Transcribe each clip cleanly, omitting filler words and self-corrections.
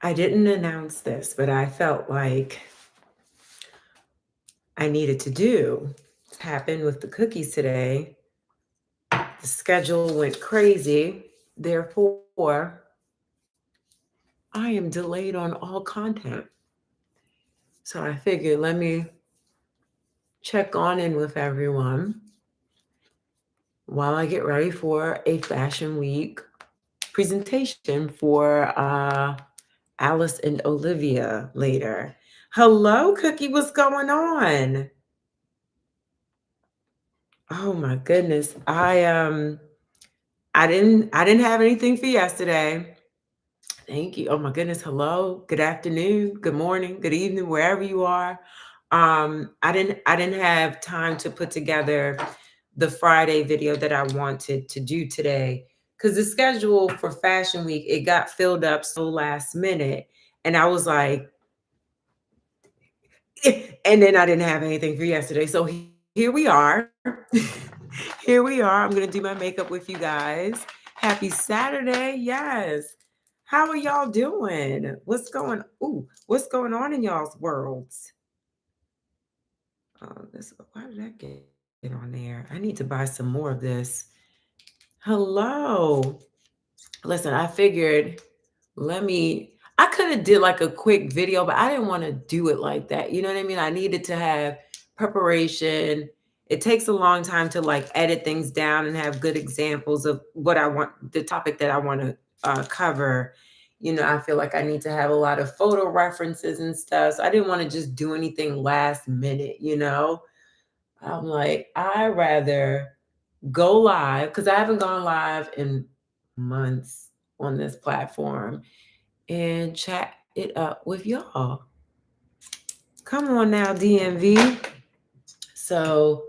I didn't announce this, but I felt like I needed to do. It happened with the cookies today. The schedule went crazy. Therefore, I am delayed on all content. So I figured let me check on in with everyone while I get ready for a fashion week presentation for Alice and Olivia later. Hello, Cookie. What's going on? Oh my goodness. I didn't have anything for yesterday. Thank you. Oh my goodness. Hello. Good afternoon. Good morning. Good evening, wherever you are. I didn't have time to put together the Friday video that I wanted to do today because the schedule for Fashion Week it got filled up so last minute, and I was like, and then I didn't have anything for yesterday. So here we are. Here we are. I'm gonna do my makeup with you guys. Happy Saturday. Yes. How are y'all doing? What's going on in y'all's worlds? Why did that get on there? I need to buy some more of this. Hello. Listen, I figured I could have did like a quick video, but I didn't want to do it like that. You know what I mean? I needed to have preparation. It takes a long time to like edit things down and have good examples of what I want, the topic that I want to cover. I feel like I need to have a lot of photo references and stuff. So I didn't want to just do anything last minute. I'm like, I rather go live because I haven't gone live in months on this platform and chat it up with y'all. Come on now, DMV. So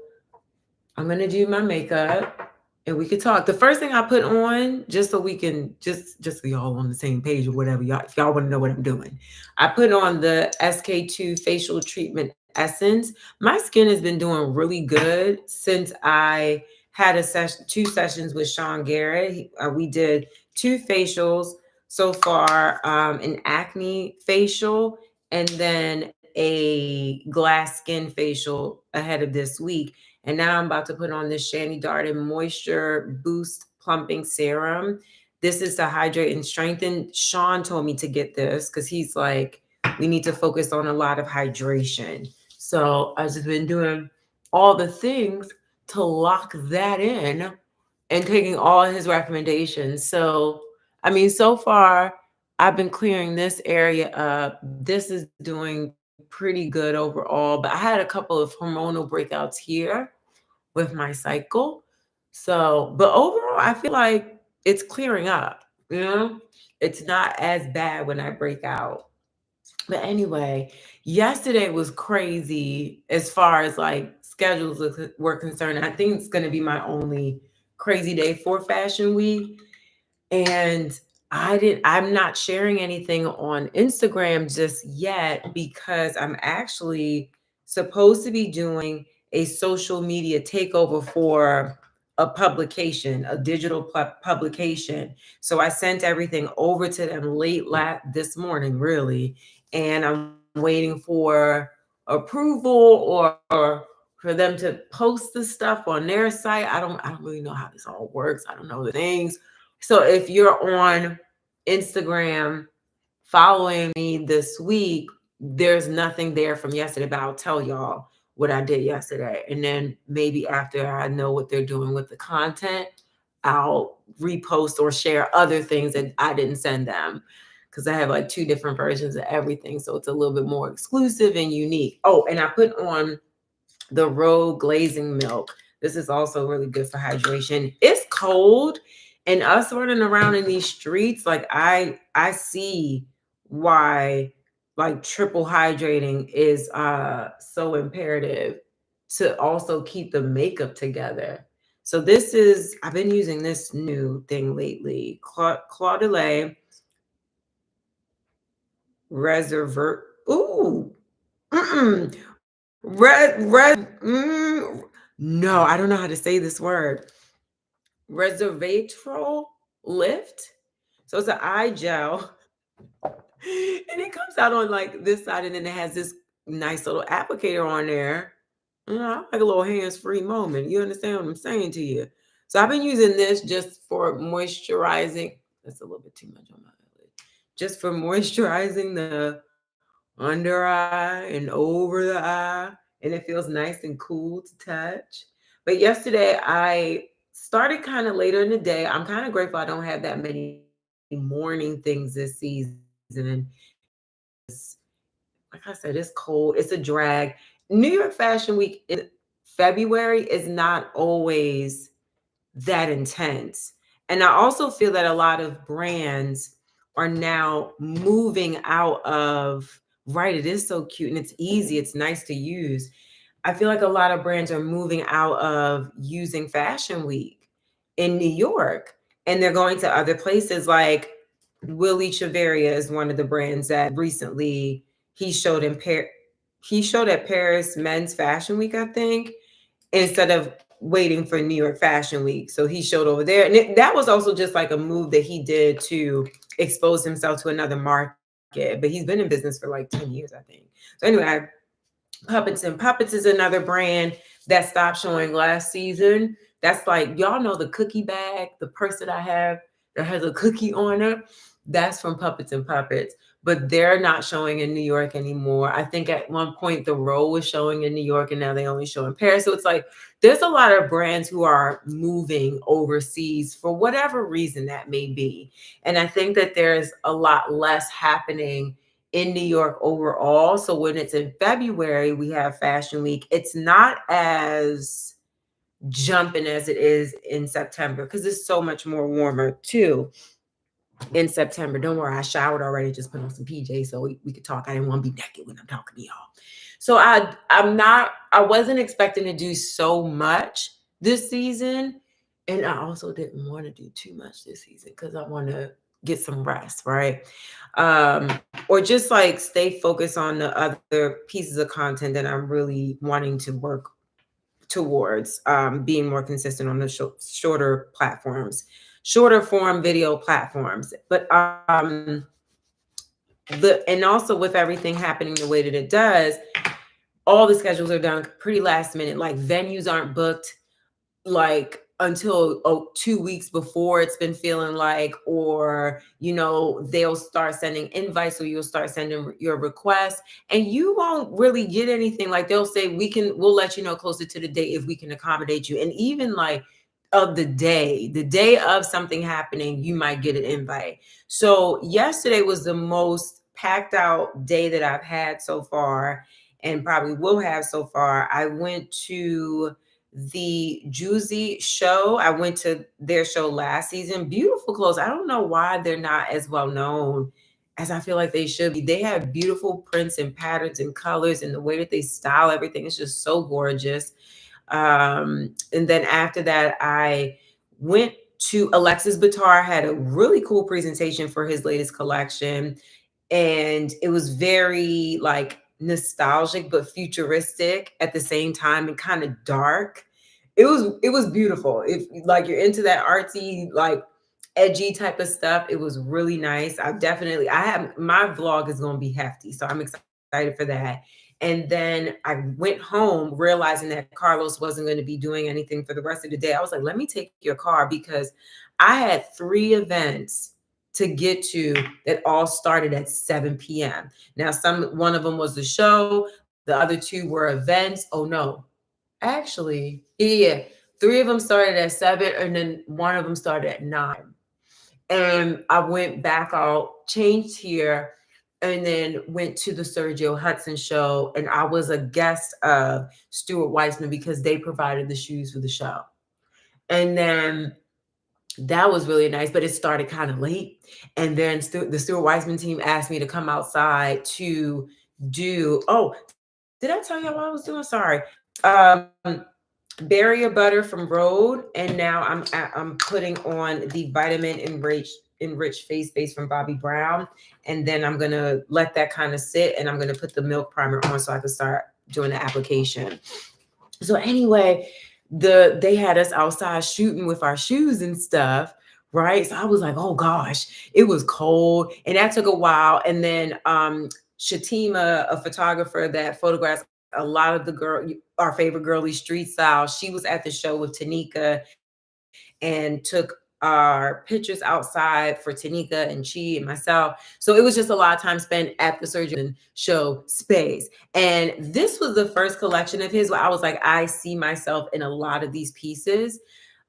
I'm gonna do my makeup and we could talk. The first thing I put on, just so we can just so y'all on the same page or whatever, y'all, if y'all want to know what I'm doing, I put on the SK2 facial treatment essence. My skin has been doing really good since I had two sessions with Sean Garrett. We did 2 facials so far, an acne facial and then a glass skin facial ahead of this week. And now I'm about to put on this Shani Darden Moisture Boost Plumping Serum. This is to hydrate and strengthen. Sean told me to get this because he's like, we need to focus on a lot of hydration. So I've just been doing all the things to lock that in and taking all his recommendations. So, I mean, so far, I've been clearing this area up. This is doing pretty good overall, but I had a couple of hormonal breakouts here with my cycle. So, but overall, I feel like it's clearing up, you know? It's not as bad when I break out. But anyway, yesterday was crazy as far as like schedules were concerned. I think it's going to be my only crazy day for Fashion Week. And I'm not sharing anything on Instagram just yet because I'm actually supposed to be doing a social media takeover for a publication, a digital publication. So I sent everything over to them late this morning, really, and I'm waiting for approval or for them to post the stuff on their site. I don't really know how this all works. I don't know the things. So if you're on Instagram following me this week, there's nothing there from yesterday, but I'll tell y'all what I did yesterday. And then maybe after I know what they're doing with the content, I'll repost or share other things that I didn't send them because I have like 2 different versions of everything. So it's a little bit more exclusive and unique. Oh, and I put on the Rogue Glazing Milk. This is also really good for hydration. It's cold and us running around in these streets, like I see why like triple hydrating is so imperative to also keep the makeup together. So I've been using this new thing lately, Claude Delay Reservoir. Ooh, no, I don't know how to say this word. Resveratrol lift. So it's an eye gel And it comes out on like this side, and then it has this nice little applicator on there. I like a little hands-free moment. You understand what I'm saying to you? So I've been using this just for moisturizing. That's a little bit too much on my eyelid. Just for moisturizing the under eye and over the eye, and it feels nice and cool to touch. But yesterday I started kind of later in the day. I'm kind of grateful I don't have that many morning things this season. Because, like I said, it's cold, it's a drag. New York Fashion Week in February is not always that intense. And I also feel that a lot of brands are now moving out of, right, it is so cute and it's easy, it's nice to use. I feel like a lot of brands are moving out of using Fashion Week in New York, and they're going to other places. Like Willie Chaveria is one of the brands that recently he showed in he showed at Paris Men's Fashion Week, I think, instead of waiting for New York Fashion Week. So he showed over there. And that was also just like a move that he did to expose himself to another market. But he's been in business for like 10 years, I think. So anyway, Puppets and Puppets is another brand that stopped showing last season. That's like, y'all know the cookie bag, the purse that I have that has a cookie on it. That's from Puppets and Puppets, but they're not showing in New York anymore. I think at one point the Row was showing in New York, and now they only show in Paris. So it's like there's a lot of brands who are moving overseas for whatever reason that may be. And I think that there's a lot less happening in New York overall. So when it's in February, we have Fashion Week. It's not as jumping as it is in September because it's so much more warmer too in September. Don't worry, I showered already, just put on some PJs so we could talk. I didn't want to be naked when I'm talking to y'all. So I wasn't expecting to do so much this season. And I also didn't want to do too much this season because I want to get some rest, right? Or just like stay focused on the other pieces of content that I'm really wanting to work towards, being more consistent on the shorter platforms, shorter form video platforms. But and also with everything happening the way that it does, all the schedules are done pretty last minute. Like venues aren't booked like until 2 weeks before, it's been feeling like, or they'll start sending invites, or you'll start sending your requests, and you won't really get anything. Like they'll say we'll let you know closer to the date if we can accommodate you. And even like of the day of something happening, you might get an invite. So yesterday was the most packed out day that I've had so far, and probably will have so far. I went to the Juicy show. I went to their show last season. Beautiful clothes. I don't know why they're not as well known as I feel like they should be. They have beautiful prints and patterns and colors, and the way that they style everything is just so gorgeous. And then after that, I went to Alexis Batar, had a really cool presentation for his latest collection. And it was very like nostalgic but futuristic at the same time, and kind of dark. It was beautiful. If like you're into that artsy, like edgy type of stuff, it was really nice. I have my vlog is going to be hefty, so I'm excited for that. And then I went home realizing that Carlos wasn't going to be doing anything for the rest of the day. I was like, let me take your car, because I had 3 events to get to that all started at 7 p.m. Now, one of them was the show, the other 2 were events. Oh no, actually, yeah, 3 of them started at 7, and then one of them started at 9. And I went back out, changed here, and then went to the Sergio Hudson show, and I was a guest of Stuart Weitzman because they provided the shoes for the show. And then that was really nice, but it started kind of late. And then the Stuart Weitzman team asked me to come outside to do, did I tell you what I was doing? Sorry. Barrier butter from Rhode. And now I'm putting on the vitamin enriched face base from Bobbi Brown. And then I'm going to let that kind of sit, and I'm going to put the milk primer on so I can start doing the application. So anyway, they had us outside shooting with our shoes and stuff right? So I was like, oh gosh, it was cold. And that took a while. And then Shatima, a photographer that photographs a lot of the our favorite girly street style, she was at the show with Tanika and took our pictures outside for Tanika and Chi and myself. So it was just a lot of time spent at the surgeon show space. And this was the first collection of his where I was like, I see myself in a lot of these pieces.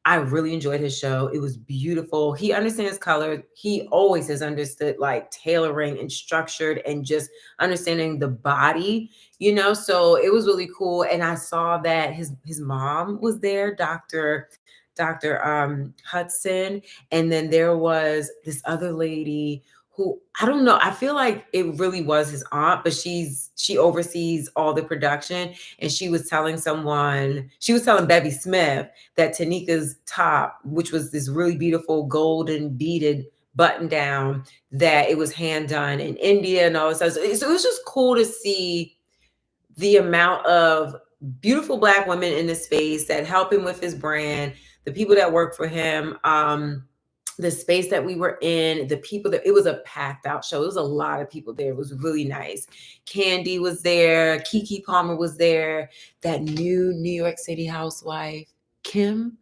I really enjoyed his show. It was beautiful. He understands color. He always has understood like tailoring and structured and just understanding the body, So it was really cool. And I saw that his mom was there, Dr. Hudson. And then there was this other lady who I don't know. I feel like it really was his aunt, but she oversees all the production. And she was telling Bevy Smith that Tanika's top, which was this really beautiful golden beaded button down, that it was hand done in India and all this stuff. So it was just cool to see the amount of beautiful Black women in the space that help him with his brand, the people that work for him, the space that we were in, the people it was a packed out show. It was a lot of people there. It was really nice. Candy was there. Keke Palmer was there. That new New York City housewife, Kim,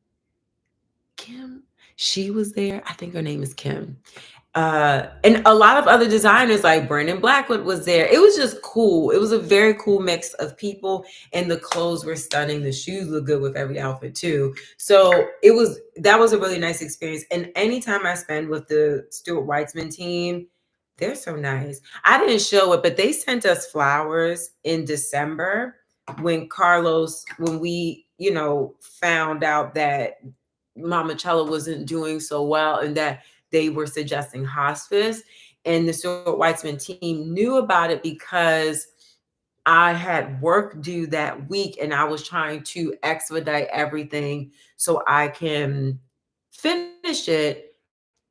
she was there. I think her name is Kim. And a lot of other designers like Brandon Blackwood was there. It was just cool. It was a very cool mix of people, and the clothes were stunning. The shoes look good with every outfit too. So that was a really nice experience. And anytime I spend with the Stuart Weitzman team, they're so nice. I didn't show it, but they sent us flowers in December when we, found out that Mama Chella wasn't doing so well and that they were suggesting hospice. And the Stuart Weitzman team knew about it because I had work due that week and I was trying to expedite everything so I can finish it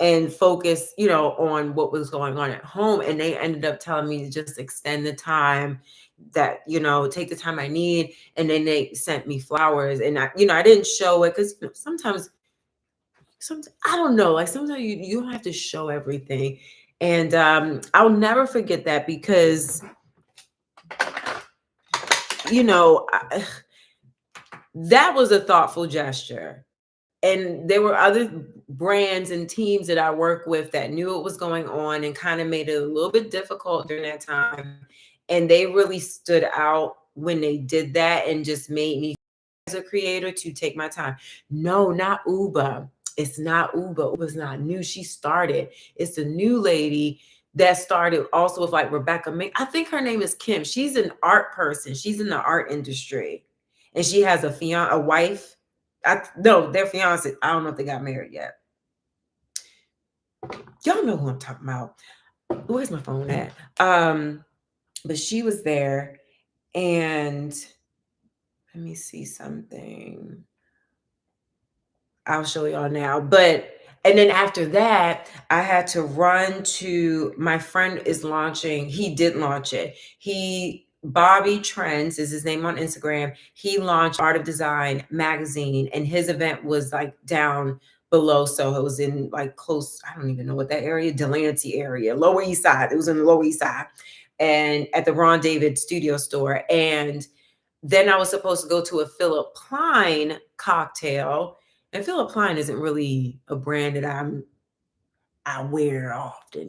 and focus, on what was going on at home. And they ended up telling me to just extend the time that, take the time I need. And then they sent me flowers and I didn't show it because sometimes I don't know, like sometimes you don't have to show everything. And I'll never forget that because, that was a thoughtful gesture. And there were other brands and teams that I work with that knew what was going on and kind of made it a little bit difficult during that time. And they really stood out when they did that and just made me as a creator to take my time. No, not Uba. It's not Uba. Uba's not new. She started. It's a new lady that started also with like Rebecca May. I think her name is Kim. She's an art person. She's in the art industry. And she has a wife. No, their fiance. I don't know if they got married yet. Y'all know who I'm talking about. Where's my phone at? But she was there, and let me see something. I'll show y'all now. And then after that, I had to run to my friend is launching. He did launch it. Bobby Trends is his name on Instagram. He launched Art of Design magazine, and his event was like down below. So it was in like close, I don't even know what that area, Delancey area, Lower East Side. It was in the Lower East Side and at the Ron David studio store. And then I was supposed to go to a Philip Klein cocktail. And Philip Klein isn't really a brand that I wear often.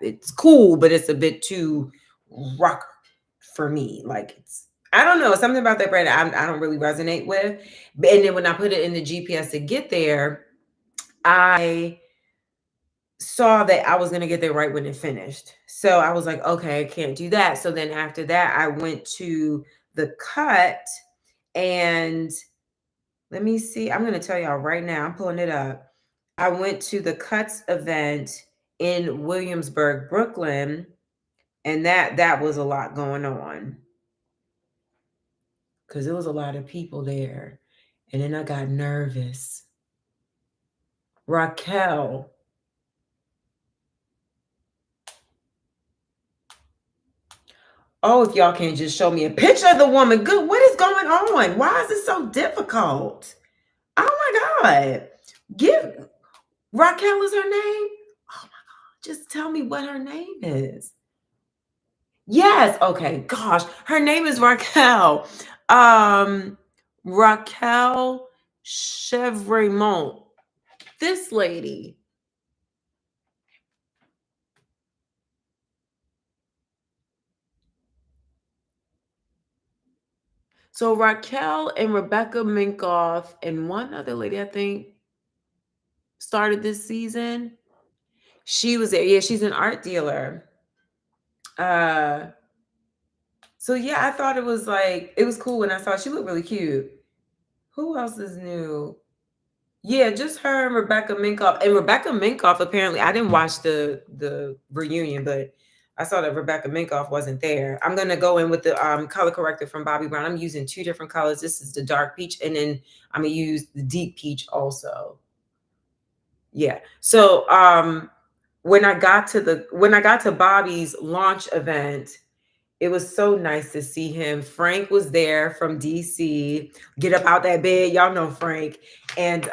It's cool, but it's a bit too rocker for me. Like I don't know, something about that brand I don't really resonate with. And then when I put it in the GPS to get there, I saw that I was going to get there right when it finished. So I was like, okay, I can't do that. So then after that, I went to the Cut, and let me see. I'm going to tell y'all right now. I'm pulling it up. I went to the Cuts event in Williamsburg, Brooklyn, and that was a lot going on because there was a lot of people there. And then I got nervous. Raquel. Oh, if y'all can just show me a picture of the woman. Good. What is going on? Why is it so difficult? Oh my God. Raquel is her name? Oh my God. Just tell me what her name is. Yes. Okay. Gosh, her name is Raquel. Um, Raquel Chevremont. This lady. So Raquel and Rebecca Minkoff and one other lady, I think, started this season. She was there. Yeah, she's an art dealer. Uh, so yeah, I thought it was cool when I saw she looked really cute. Who else is new? Yeah, just her and Rebecca Minkoff. And Rebecca Minkoff, apparently, I didn't watch the reunion, but I saw that Rebecca Minkoff wasn't there. I'm gonna go in with the color corrector from Bobbi Brown. I'm using two different colors. This is the dark peach, and then I'm gonna use the deep peach also. Yeah. So when I got to Bobby's launch event, it was so nice to see him. Frank was there from DC. Get up out that bed. Y'all know Frank. And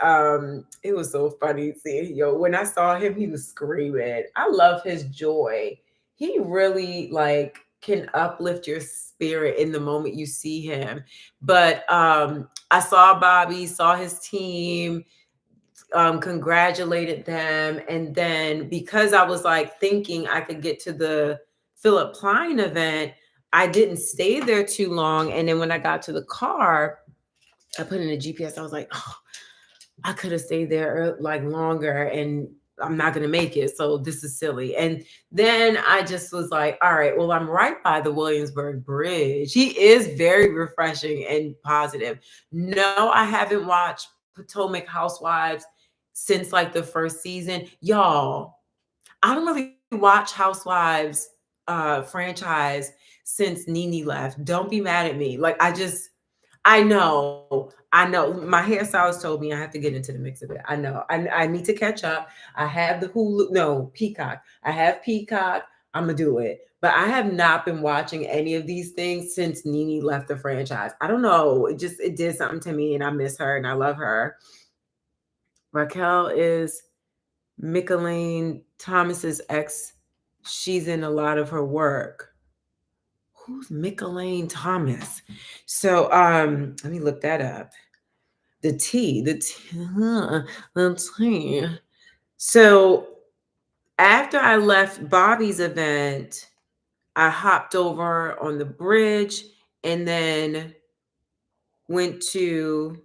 it was so funny seeing when I saw him, he was screaming. I love his joy. He really like can uplift your spirit in the moment you see him. But I saw Bobby, saw his team, congratulated them. And then because I was like thinking I could get to the Philip Klein event, I didn't stay there too long. And then when I got to the car, I put in a GPS. I was like, oh, I could have stayed there like longer and I'm not going to make it. So this is silly. And then I just was like, all right, well, I'm right by the Williamsburg Bridge. He is very refreshing and positive. No, I haven't watched Potomac Housewives since like the first season. Y'all, I don't really watch Housewives franchise since Nene left. Don't be mad at me. Like I know. I know. My hairstylist told me I have to get into the mix of it. I know. I need to catch up. I have the Hulu, no, Peacock. I have Peacock. I'm gonna do it. But I have not been watching any of these things since Nene left the franchise. I don't know. It did something to me and I miss her and I love her. Raquel is Michelene Thomas's ex. She's in a lot of her work. Who's Michelene Thomas? So let me look that up. The T. So after I left Bobby's event, I hopped over on the bridge and then went to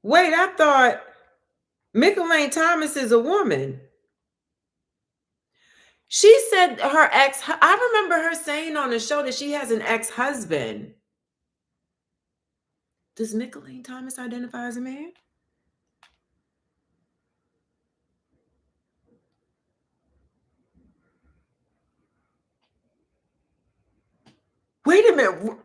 wait, I thought Michelene Thomas is a woman. She said her ex, I remember her saying on the show that she has an ex-husband. Does Michelene Thomas identify as a man? Wait a minute.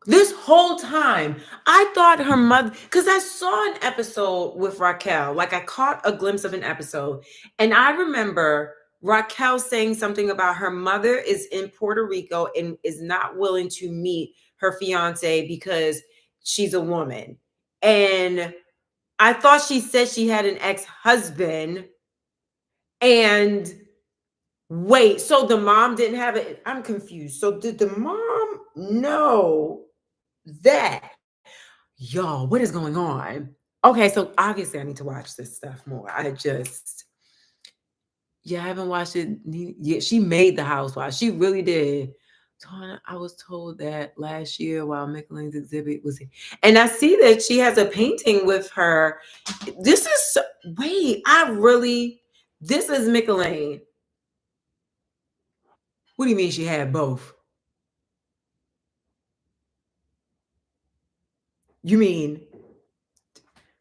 This whole time, I thought her mother, because I saw an episode with Raquel, like I caught a glimpse of an episode, and I remember Raquel saying something about her mother is in Puerto Rico and is not willing to meet her fiance because she's a woman. And I thought she said she had an ex-husband. And wait, so the mom didn't have it? I'm confused. So did the mom know that? Y'all, what is going on? Okay, so obviously I need to watch this stuff more. Yeah, I haven't watched it. Yeah, she made the housewife. She really did. Tana, I was told that last year while Micheline's exhibit was, and I see that she has a painting with her. This is wait, this is Micheline. What do you mean she had both? You mean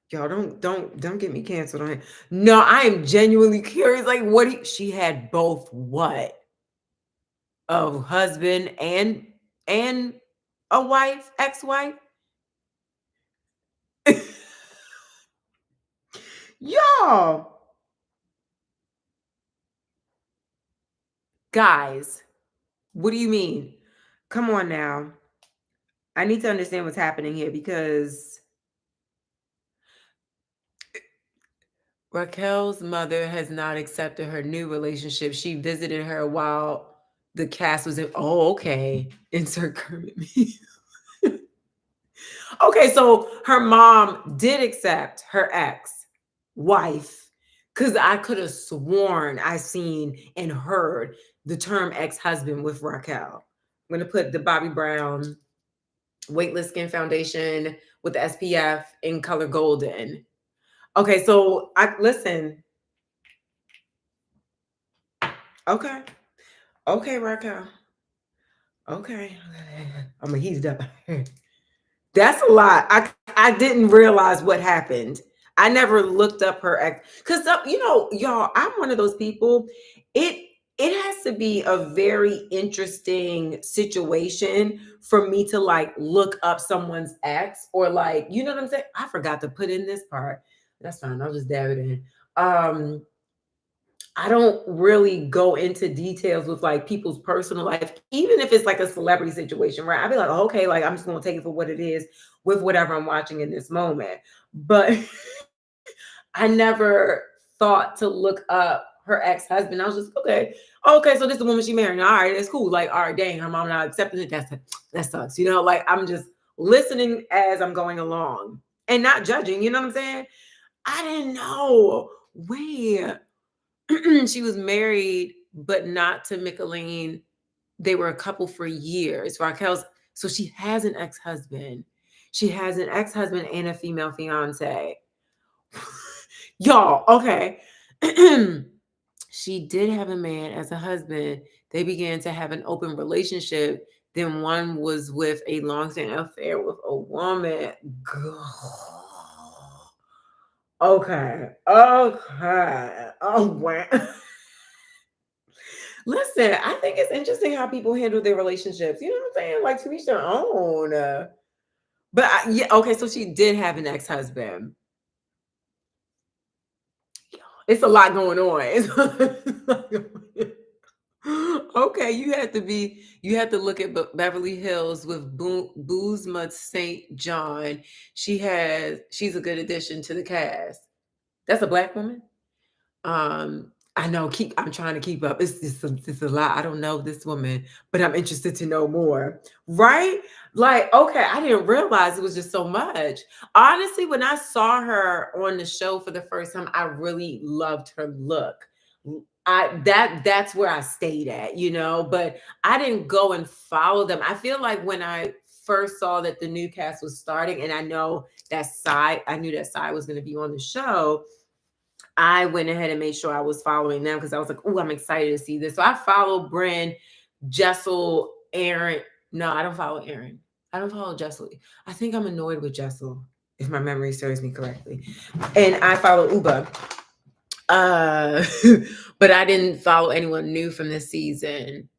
y'all don't get me canceled on it. No, I am genuinely curious. Like, she had both what? A husband and a wife, ex-wife? Y'all, guys, what do you mean? Come on now. I need to understand what's happening here because Raquel's mother has not accepted her new relationship. She visited her while the cast was in. Oh, okay. Insert Kermit me. Okay, so her mom did accept her ex wife because I could have sworn I seen and heard the term ex husband with Raquel. I'm gonna put the Bobby Brown Weightless Skin Foundation with the SPF in color golden. Okay, so I listen. Okay, okay, Raquel. Okay, I'm gonna heat it up. That's a lot. I didn't realize what happened. I never looked up her ex because y'all. I'm one of those people. It it has to be a very interesting situation for me to like look up someone's ex or like you know what I'm saying. I forgot to put in this part. That's fine. I'll just dab it in. Um, I don't really go into details with like people's personal life, even if it's like a celebrity situation, right? I'd be like, "Oh, okay, like I'm just gonna take it for what it is with whatever I'm watching in this moment. But I never thought to look up her ex-husband. I was just okay, so this is the woman she married. All right, that's cool. Like, all right, dang, her mom not accepting it. That sucks. Like I'm just listening as I'm going along and not judging, you know what I'm saying? I didn't know. Wait. She was married, but not to Micheline. They were a couple for years. Raquel's, so she has an ex-husband. She has an ex-husband and a female fiance. Y'all, okay. She did have a man as a husband. They began to have an open relationship. Then one was with a long-standing affair with a woman. Girl. Okay. Okay. Oh, wow. Listen, I think it's interesting how people handle their relationships. You know what I'm saying? Like to each their own. Yeah, okay. So she did have an ex-husband. It's a lot going on. Okay, you had to look at Beverly Hills with Boozma St. John. She's a good addition to the cast. That's a black woman. I know. I'm trying to keep up. It's a lot. I don't know this woman, but I'm interested to know more. Right? Like, okay, I didn't realize it was just so much. Honestly, when I saw her on the show for the first time, I really loved her look. That's where I stayed at. But I didn't go and follow them. I feel like when I first saw that the new cast was starting, and I knew that side was going to be on the show. I went ahead and made sure I was following them because I was like, "Oh, I'm excited to see this." So I follow Bryn, Jessel, Aaron. No, I don't follow Aaron. I don't follow Jessel. I think I'm annoyed with Jessel, if my memory serves me correctly. And I follow Uba. Uh, but I didn't follow anyone new from this season.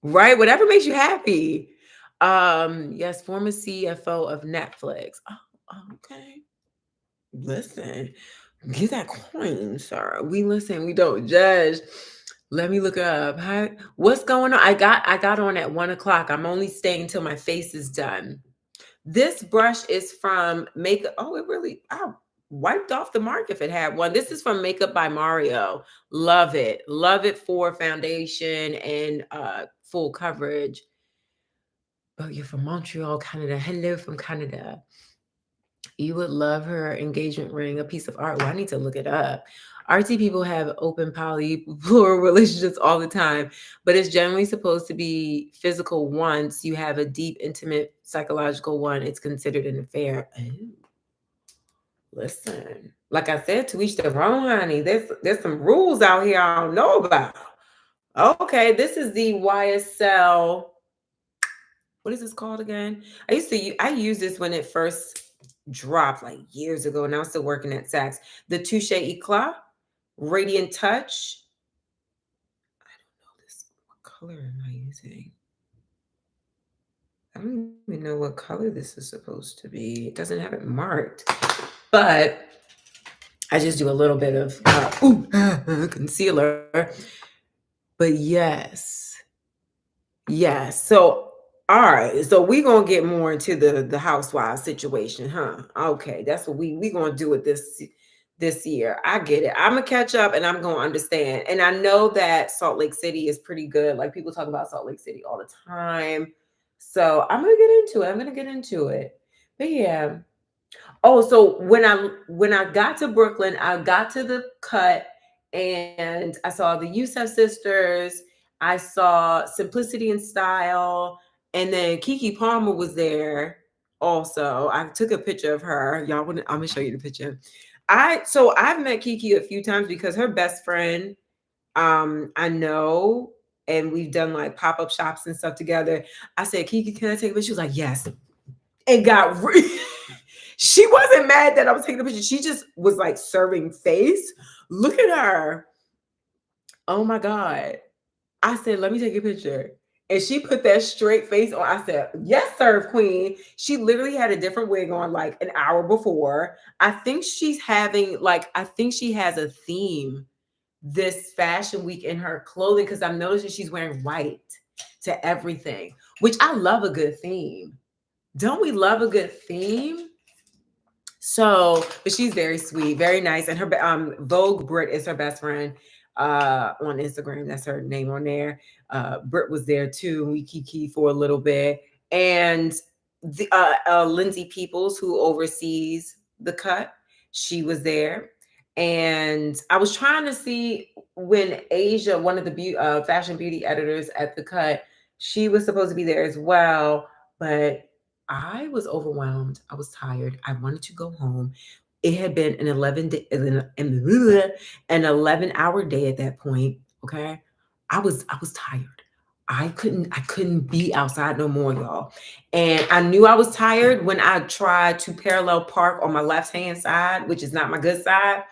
Right? Whatever makes you happy. Yes, former CFO of Netflix. Oh, okay. Listen. Get that coin, sir. We listen, we don't judge. Let me look up. Hi, what's going on? I got on at 1 o'clock. I'm only staying until my face is done. This brush is from Makeup. Oh, I wiped off the mark if it had one. This is from Makeup by Mario. Love it. Love it for foundation and full coverage. Oh, you're from Montreal, Canada. Hello from Canada. You would love her engagement ring, a piece of art. Well, I need to look it up. Artsy people have open poly plural relationships all the time, but it's generally supposed to be physical once you have a deep, intimate, psychological one. It's considered an affair. Ooh, listen, like I said, to each their own, honey. There's some rules out here I don't know about. Okay, this is the YSL. What is this called again? I used this when it first dropped like years ago, and I was still working at Saks. The Touche Eclat Radiant Touch. I don't know this. What color am I using? I don't even know what color this is supposed to be. It doesn't have it marked, but I just do a little bit of concealer. But yes. So all right, so we gonna get more into the housewives situation, huh? Okay, that's what we gonna do with this year. I get it. I'm gonna catch up and I'm gonna understand. And I know that Salt Lake City is pretty good. Like people talk about Salt Lake City all the time. So I'm gonna get into it. I'm gonna get into it. But yeah. Oh, so when I got to Brooklyn, I got to the cut and I saw the Youssef sisters. I saw Simplicity and Style, and then Kiki Palmer was there also. I took a picture of her. Y'all wouldn't, I'm gonna show you the picture. I've met Kiki a few times because her best friend, I know, and we've done like pop-up shops and stuff together. I said, Kiki, can I take a picture? She was like, yes. And she wasn't mad that I was taking a picture. She just was like serving face. Look at her. Oh my God. I said, let me take a picture. And she put that straight face on. I said, yes, serve queen. She literally had a different wig on like an hour before. I think I think she has a theme this fashion week in her clothing because I'm noticing she's wearing white to everything, which I love a good theme. Don't we love a good theme? So, but she's very sweet, very nice, and her Vogue Brit is her best friend on Instagram. That's her name on there. Brit was there too. We kiki for a little bit, and the Lindsay Peoples, who oversees the cut, she was there. And I was trying to see when Asia, one of the fashion beauty editors at the cut, she was supposed to be there as well, but I was overwhelmed. I was tired. I wanted to go home. It had been an 11-hour day at that point. Okay. I was tired. I couldn't be outside no more, y'all. And I knew I was tired when I tried to parallel park on my left hand side, which is not my good side,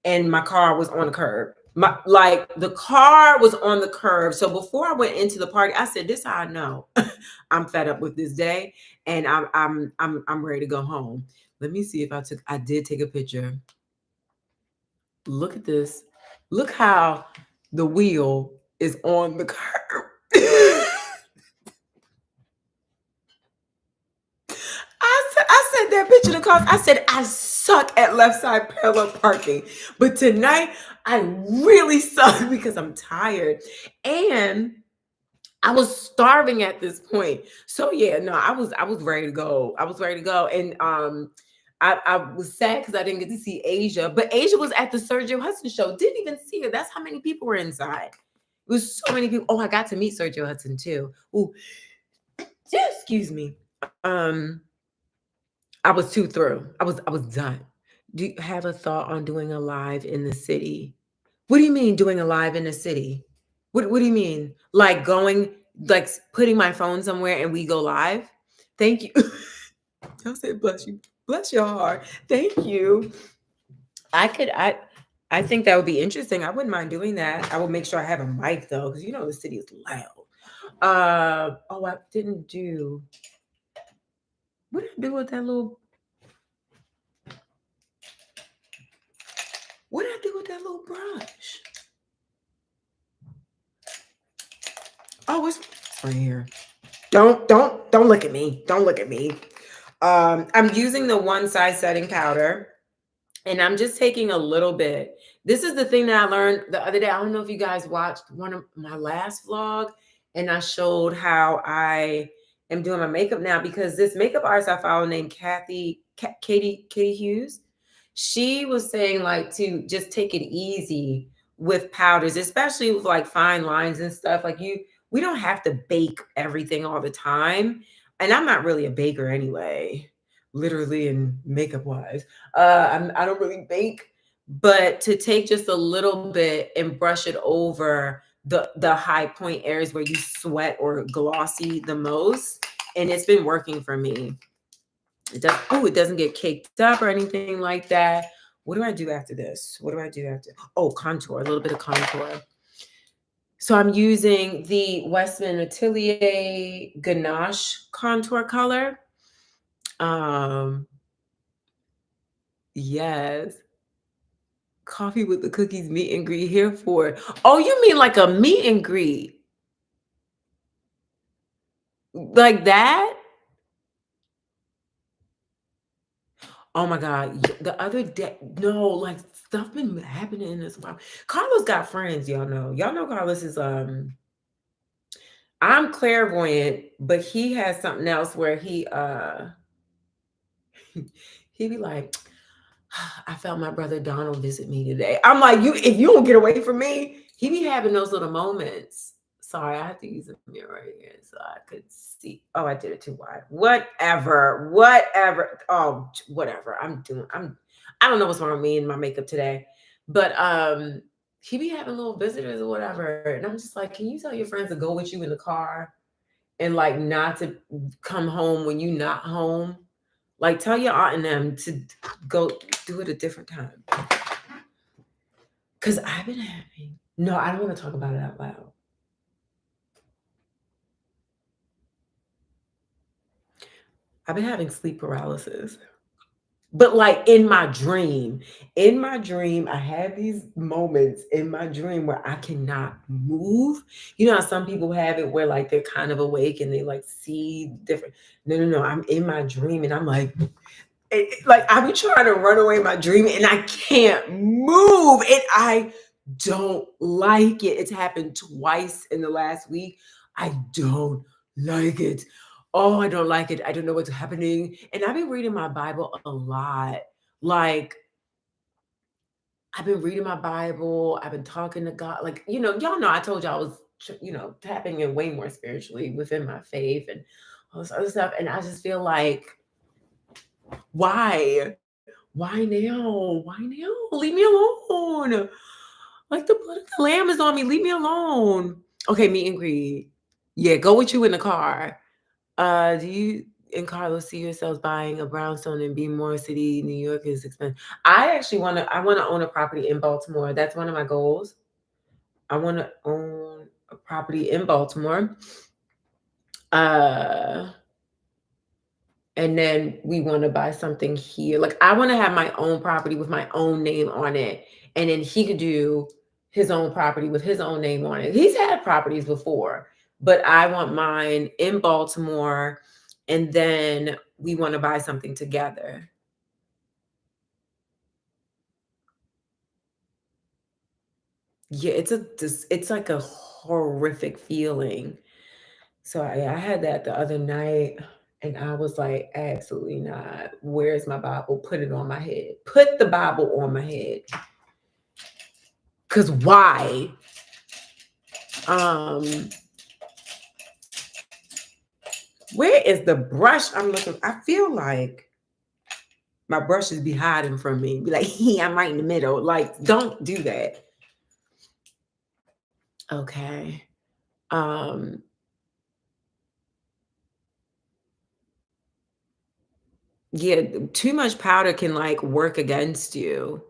and my car was on the curb. The car was on the curb. So before I went into the party, I said, "This how I know I'm fed up with this day, and I'm ready to go home." Let me see if I did take a picture. Look at this. Look how the wheel is on the curb. I said that picture to cause. I said I suck at left side parallel parking, but tonight I really suck because I'm tired and I was starving at this point. So yeah, no, I was ready to go. I was ready to go, and I was sad because I didn't get to see Asia, but Asia was at the Sergio Hudson show. Didn't even see her. That's how many people were inside. It was so many people. Oh, I got to meet Sergio Hudson too. Ooh, excuse me. I was too through. I was done. Do you have a thought on doing a live in the city? What do you mean doing a live in the city? What do you mean? Like going, like putting my phone somewhere and we go live? Thank you. Y'all said bless you. Bless your heart. Thank you. I think that would be interesting. I wouldn't mind doing that. I will make sure I have a mic though, because the city is loud. Oh, I didn't do what did I do with that little what did I do with that little brush? Oh, it's right here. Don't look at me. Don't look at me. I'm using the one size setting powder and I'm just taking a little bit. This is the thing that I learned the other day. I don't know if you guys watched one of my last vlog and I showed how I am doing my makeup now because this makeup artist I follow named Katie Hughes, she was saying like to just take it easy with powders, especially with like fine lines and stuff. We don't have to bake everything all the time. And I'm not really a baker anyway, literally and makeup wise. I don't really bake, but to take just a little bit and brush it over the high point areas where you sweat or glossy the most, and it's been working for me. It doesn't get caked up or anything like that. What do I do after this? What do I do after? Oh, contour, a little bit of contour. So I'm using the Westman Atelier Ganache contour color. Yes. Coffee with the cookies meet and greet here for it. Oh, you mean like a meet and greet? Like that? Oh my God. The other day, no, like stuff been happening in this while. Carlos got friends, y'all know. Y'all know Carlos is I'm clairvoyant, but he has something else where he be like, I felt my brother Donald visit me today. I'm like, you if you don't get away from me, he be having those little moments. Sorry, I have to use a mirror right here so I could see. Oh, I did it too wide. Whatever. Whatever. Oh, whatever. I don't know what's wrong with me and my makeup today. But he be having little visitors or whatever. And I'm just like, can you tell your friends to go with you in the car and like not to come home when you not home? Like tell your aunt and them to go do it a different time. Cause I've been having no, I don't want to talk about it out loud. I've been having sleep paralysis. But like in my dream, I have these moments in my dream where I cannot move. You know how some people have it where like they're kind of awake and they like see different. No, no, no. I'm in my dream and I'm like, like I be trying to run away in my dream and I can't move and I don't like it. It's happened twice in the last week. I don't like it. Oh, I don't like it. I don't know what's happening. And I've been reading my Bible a lot. Like I've been reading my Bible. I've been talking to God. Like, y'all know I told you I was, tapping in way more spiritually within my faith and all this other stuff. And I just feel like, why? Why now? Why now? Leave me alone. Like the blood of the lamb is on me. Leave me alone. Okay, meet and greet. Yeah, go with you in the car. Do you and Carlos see yourselves buying a brownstone in Beemore City, New York is expensive? I wanna own a property in Baltimore. That's one of my goals. I wanna own a property in Baltimore. Uh and then we want to buy something here. Like I want to have my own property with my own name on it, and then he could do his own property with his own name on it. He's had properties before, but I want mine in Baltimore, and then we want to buy something together. Yeah, it's like a horrific feeling. So I had that the other night and I was like, absolutely not. Where's my Bible? Put it on my head. Put the Bible on my head. Cause why? Um, where is the brush I'm looking? I feel like my brushes be hiding from me. Be like, I'm right in the middle. Like, don't do that. Okay. Um, yeah, too much powder can like work against you.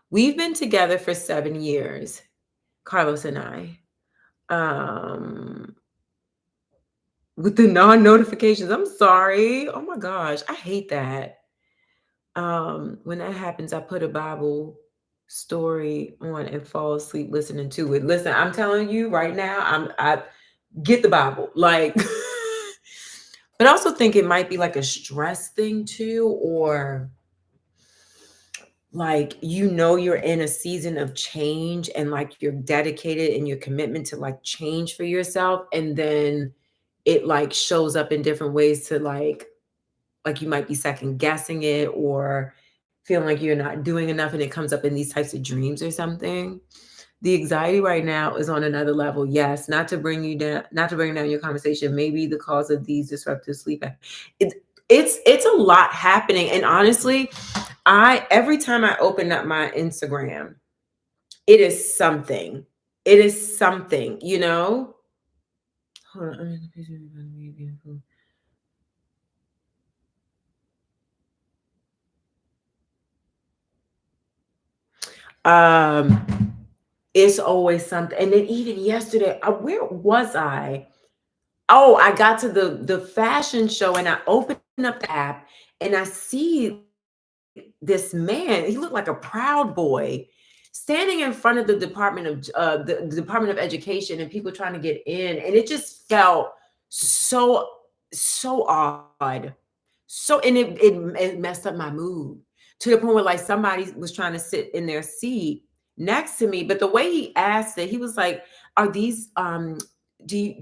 We've been together for 7 years, Carlos and I. Um, with the non-notifications. I'm sorry. Oh my gosh, I hate that. When that happens, I put a Bible story on and fall asleep listening to it. Listen, I'm telling you right now, I get the Bible. Like but I also think it might be like a stress thing too, or like you're in a season of change and like you're dedicated in your commitment to like change for yourself, and then it like shows up in different ways to like you might be second guessing it or feeling like you're not doing enough, and it comes up in these types of dreams or something. The anxiety right now is on another level. Yes, not to bring down your conversation, maybe the cause of these disruptive sleep. It, it's a lot happening, and honestly, I every time I open up my Instagram, it is something. It is something, you know? Hold on. It's always something. And then even yesterday, where was I? Oh, I got to the fashion show and I opened up the app and I see this man. He looked like a proud boy standing in front of the the Department of Education and people trying to get in, and it just felt so odd. So and it messed up my mood to the point where like somebody was trying to sit in their seat next to me. But the way he asked it, he was like, are these, do you,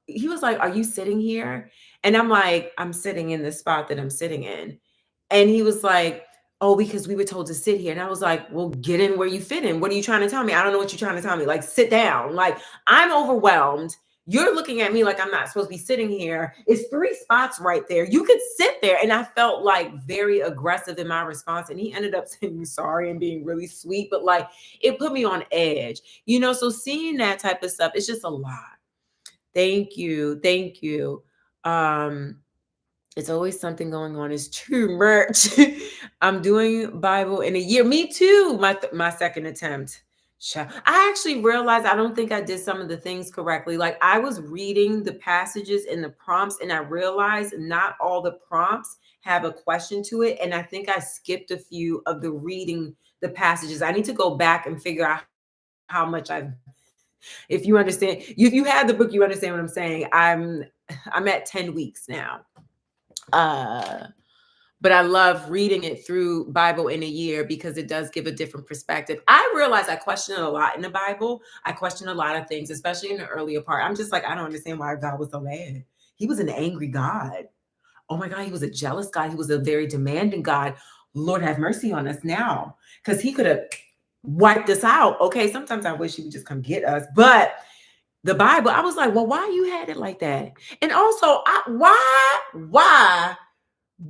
he was like, are you sitting here? And I'm like, I'm sitting in the spot that I'm sitting in. And he was like, oh, because we were told to sit here. And I was like, well, get in where you fit in. What are you trying to tell me? I don't know what you're trying to tell me. Like, sit down. Like, I'm overwhelmed. You're looking at me like I'm not supposed to be sitting here. It's 3 spots right there. You could sit there. And I felt like very aggressive in my response. And he ended up saying sorry and being really sweet. But like, it put me on edge, you know? So seeing that type of stuff, it's just a lot. Thank you. Thank you. It's always something going on. It's too much. I'm doing Bible in a year. Me too. My second attempt. I actually realized I don't think I did some of the things correctly. Like I was reading the passages and the prompts, and I realized not all the prompts have a question to it. And I think I skipped a few of the reading the passages. I need to go back and figure out how much I've. If you understand, if you have the book, you understand what I'm saying. I'm at 10 weeks now. But I love reading it through Bible in a year because it does give a different perspective. I realize I question a lot in the Bible. I question a lot of things, especially in the earlier part. I'm just like, I don't understand why God was so mad. He was an angry God. Oh my God, he was a jealous God. He was a very demanding God. Lord have mercy on us now, because he could have wiped us out. Okay, sometimes I wish he would just come get us. But the Bible, I was like, well, why you had it like that? And also, why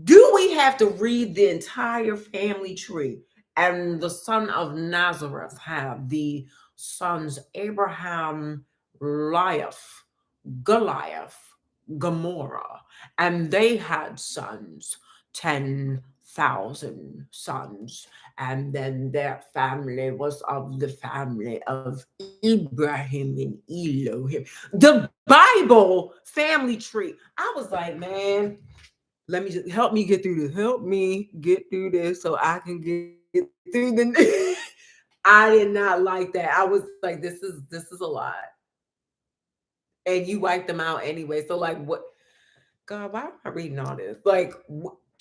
do we have to read the entire family tree? And the son of Nazareth have the sons Abraham, Goliath, Gomorrah, and they had sons, 10,000 sons. And then their family was of the family of Ibrahim and Elohim. The Bible family tree. I was like, man, let me just help me get through this. Help me get through this so I can get through the. I did not like that. I was like, this is a lot. And you wipe them out anyway. So like, what? God, why am I reading all this? Like,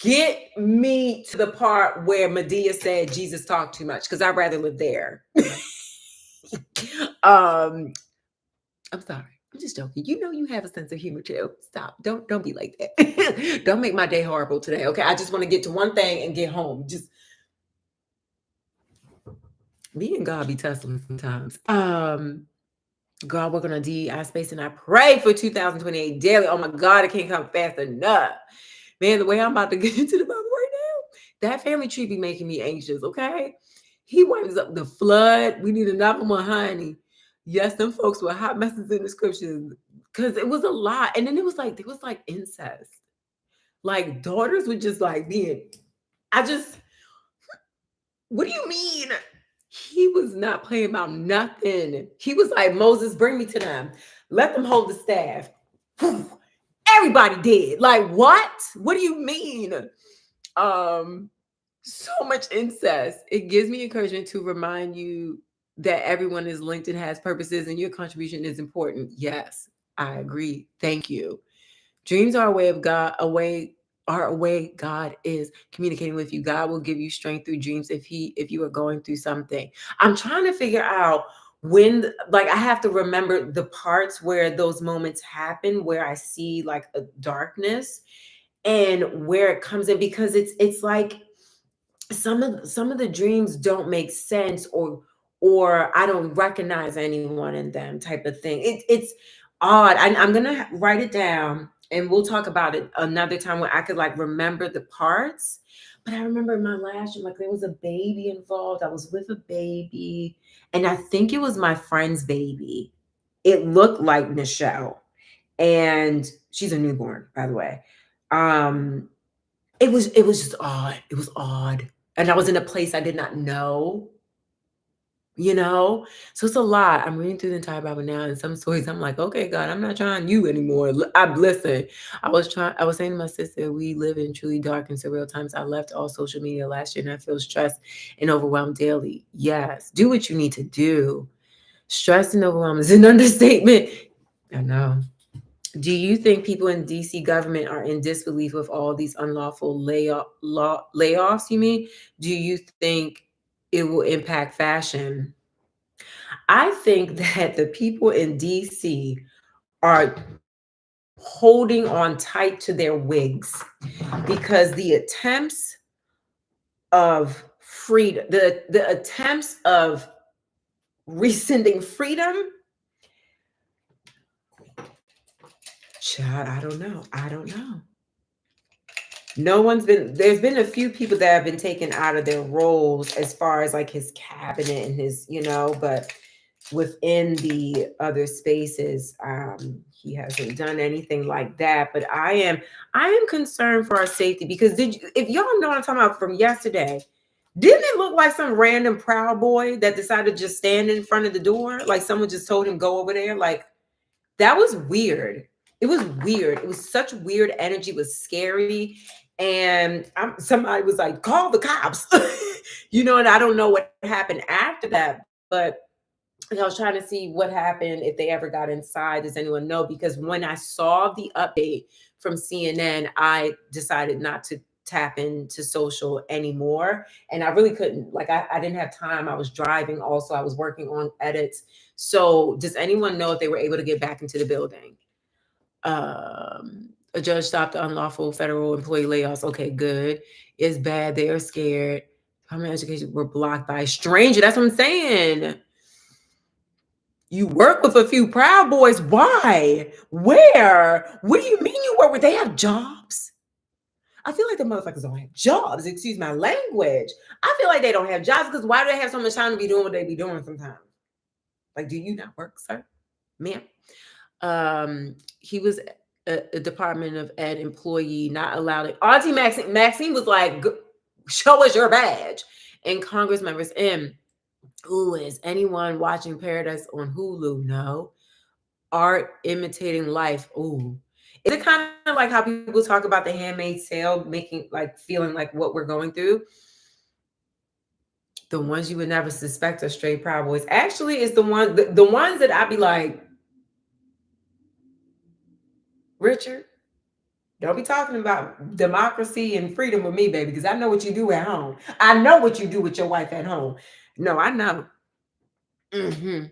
get me to the part where Medea said Jesus talked too much, because I'd rather live there. I'm sorry. I'm just joking. You know you have a sense of humor too. Stop. Don't be like that. Don't make my day horrible today. Okay. I just want to get to one thing and get home. Just me and God be tussling sometimes. God, work on a DEI space, and I pray for 2028 daily. Oh my God, it can't come fast enough. Man, the way I'm about to get into the Bible right now, that family tree be making me anxious, okay? He wipes up the flood. We need another one, honey. Yes, them folks were hot messes in the scriptures, because it was a lot. And then there was like incest. Like daughters were just like being, what do you mean? He was not playing about nothing. He was like, Moses, bring me to them. Let them hold the staff. Everybody did. Like, what? What do you mean? So much incest. It gives me encouragement to remind you that everyone is linked and has purposes, and your contribution is important. Yes, I agree. Thank you. Dreams are a way of God, a way God is communicating with you. God will give you strength through dreams if you are going through something. I'm trying to figure out when, like, I have to remember the parts where those moments happen, where I see like a darkness and where it comes in, because it's like some of the dreams don't make sense, or I don't recognize anyone in them, type of thing. It's odd. I'm gonna write it down, and we'll talk about it another time when I could like remember the parts. But I remember in my last year, like there was a baby involved. I was with a baby, and I think it was my friend's baby. It looked like Michelle, and she's a newborn, by the way. It was just odd. It was odd. And I was in a place I did not know, you know? So it's a lot. I'm reading through the entire Bible now, and some stories I'm like, okay, God, I'm not trying you anymore. Listen, I was saying to my sister, we live in truly dark and surreal times. I left all social media last year, and I feel stressed and overwhelmed daily. Yes, do what you need to do. Stress and overwhelm is an understatement. I know. Do you think people in DC government are in disbelief of all these unlawful layoffs? You mean? Do you think it will impact fashion? I think that the people in DC are holding on tight to their wigs because the attempts of freedom, the attempts of rescinding freedom, child, I don't know. I don't know. No one's been, there's been a few people that have been taken out of their roles as far as like his cabinet and his, but within the other spaces, he hasn't done anything like that. But I am concerned for our safety because if y'all know what I'm talking about from yesterday, didn't it look like some random Proud Boy that decided to just stand in front of the door? Like someone just told him go over there? Like that was weird. It was weird. It was such weird energy. It was scary. And somebody was like, call the cops. And I don't know what happened after that. But I was trying to see what happened if they ever got inside. Does anyone know? Because when I saw the update from CNN, I decided not to tap into social anymore. And I really couldn't, like, I didn't have time. I was driving also. I was working on edits. So does anyone know if they were able to get back into the building? A judge stopped the unlawful federal employee layoffs. Okay, good. It's bad. They are scared. Department of Education were blocked by a stranger. That's what I'm saying. You work with a few Proud Boys. Why? Where? What do you mean you work with? They have jobs. I feel like the motherfuckers don't have jobs. Excuse my language. I feel like they don't have jobs because why do they have so much time to be doing what they be doing sometimes? Like, do you not work, sir? Ma'am. He was a Department of Ed employee, not allowed it. Auntie Maxine was like, show us your badge. And Congress members in. Ooh, is anyone watching Paradise on Hulu? No. Art imitating life. Ooh. Is it kind of like how people talk about The Handmaid's Tale, making like feeling like what we're going through? The ones you would never suspect are straight Proud Boys. Actually, it's the ones that I'd be like, Richard, don't be talking about democracy and freedom with me, baby, because I know what you do at home. I know what you do with your wife at home. No, I know. Mm-hmm.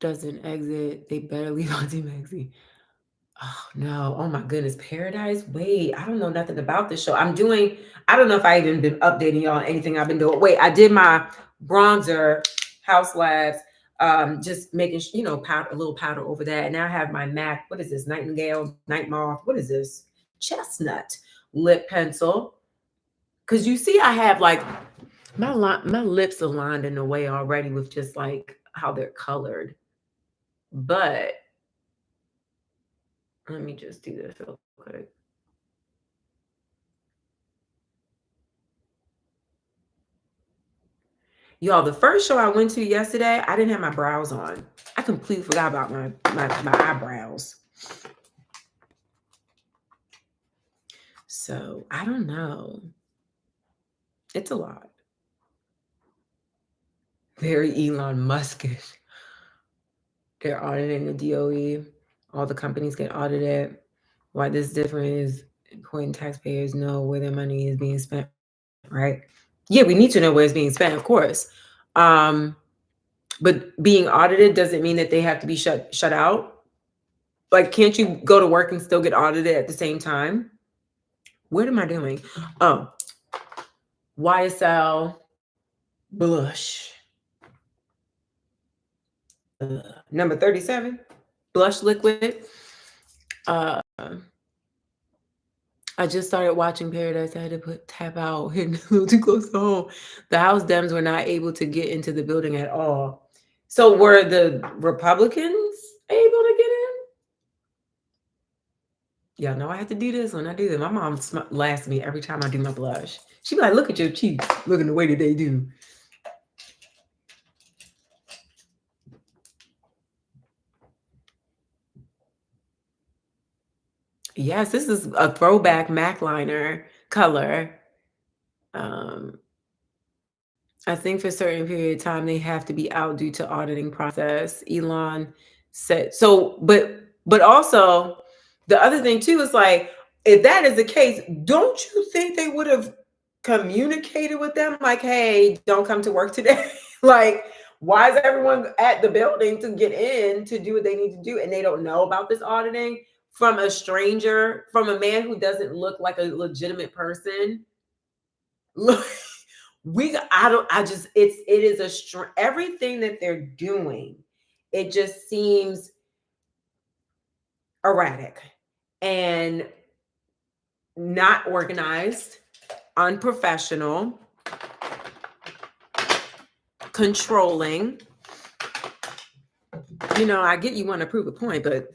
Doesn't exit. They better leave Auntie Maxie. Oh no. Oh my goodness. Paradise. Wait, I don't know nothing about this show. I don't know if I even been updating y'all on anything I've been doing. Wait, I did my bronzer House Labs. Just making powder, a little powder over that. And now I have my MAC. What is this? Nightingale, Night Moth. What is this? Chestnut lip pencil. Cause you see, I have like my lips are lined in a way already with just like how they're colored. But let me just do this real quick. Y'all, the first show I went to yesterday, I didn't have my brows on. I completely forgot about my eyebrows. So I don't know. It's a lot. Very Elon Muskish. They're auditing the DOE. All the companies get audited. Why this different is important. Taxpayers know where their money is being spent, right? Yeah, we need to know where it's being spent, of course. But being audited doesn't mean that they have to be shut out. Like, can't you go to work and still get audited at the same time? What am I doing? Oh, YSL blush. Number 37, blush liquid. Uh, I just started watching Paradise. I had to tap out, hitting a little too close to home. The House Dems were not able to get into the building at all. So were the Republicans able to get in? Y'all know I have to do this when I do that. My mom laughs at me every time I do my blush. She be like, look at your cheeks. Look at the way that they do. Yes, this is a throwback MAC liner color. I think for a certain period of time they have to be out due to auditing process. Elon said so, but also the other thing too is like if that is the case, don't you think they would have communicated with them like, hey, don't come to work today? Like, why is everyone at the building to get in to do what they need to do and they don't know about this auditing from a stranger, from a man who doesn't look like a legitimate person? Look, it is everything that they're doing, it just seems erratic and not organized, unprofessional, controlling. I get you want to prove a point, but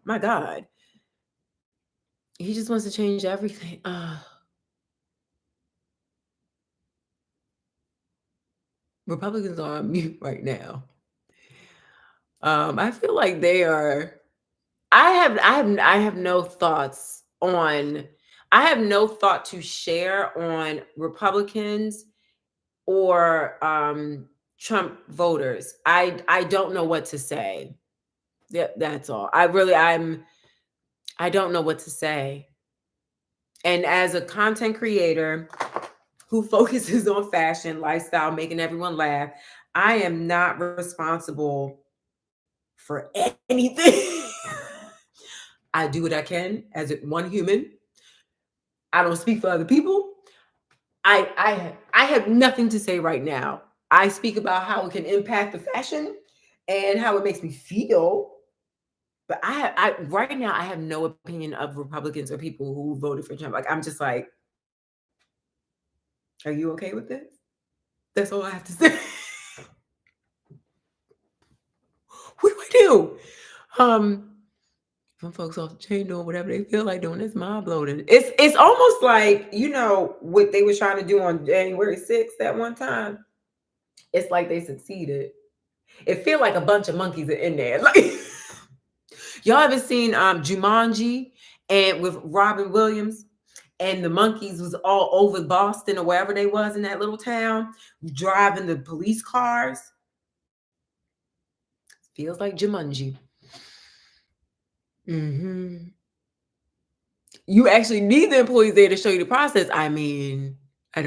my God, he just wants to change everything. Republicans are on mute right now. I feel like they are. I have no thoughts on. I have no thought to share on Republicans or Trump voters. I don't know what to say. That's all. I don't know what to say. And as a content creator who focuses on fashion, lifestyle, making everyone laugh, I am not responsible for anything. I do what I can as one human. I don't speak for other people. I have nothing to say right now. I speak about how it can impact the fashion and how it makes me feel. But I right now I have no opinion of Republicans or people who voted for Trump. Like I'm just like, are you okay with this? That's all I have to say. What do I do? Some folks off the chain doing whatever they feel like doing. It's mind blowing. It's almost like what they were trying to do on January 6th that one time. It's like they succeeded. It feel like a bunch of monkeys are in there. Like y'all ever seen Jumanji and with Robin Williams and the monkeys was all over Boston or wherever they was in that little town driving the police cars. Feels like Jumanji. You actually need the employees there to show you the process. I mean, I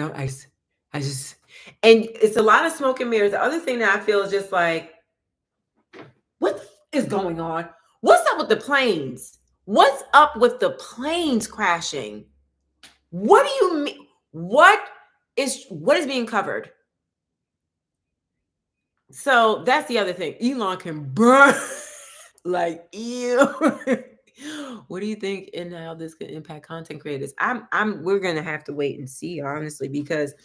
just, and it's a lot of smoke and mirrors. The other thing that I feel is just like, what is going on? What's up with the planes? What's up with the planes crashing? What do you mean? What is being covered? So that's the other thing. Elon can burn like ew. What do you think and how this could impact content creators? We're gonna have to wait and see, honestly, because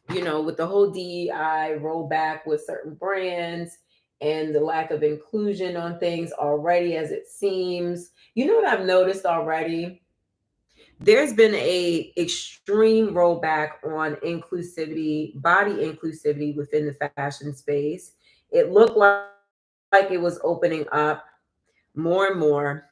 with the whole DEI rollback with certain brands and the lack of inclusion on things already, as it seems, what I've noticed already? There's been a extreme rollback on inclusivity, body inclusivity within the fashion space. It looked like it was opening up more and more.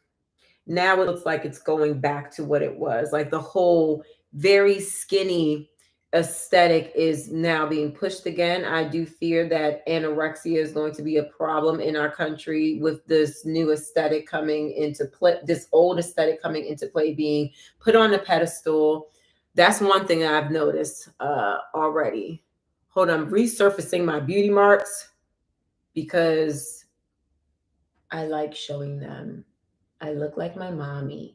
Now it looks like it's going back to what it was. Like the whole very skinny aesthetic is now being pushed again. I do fear that anorexia is going to be a problem in our country with this new aesthetic coming into play, this old aesthetic coming into play, being put on a pedestal. That's one thing I've noticed already. Hold on, I'm resurfacing my beauty marks because I like showing them. I look like my mommy.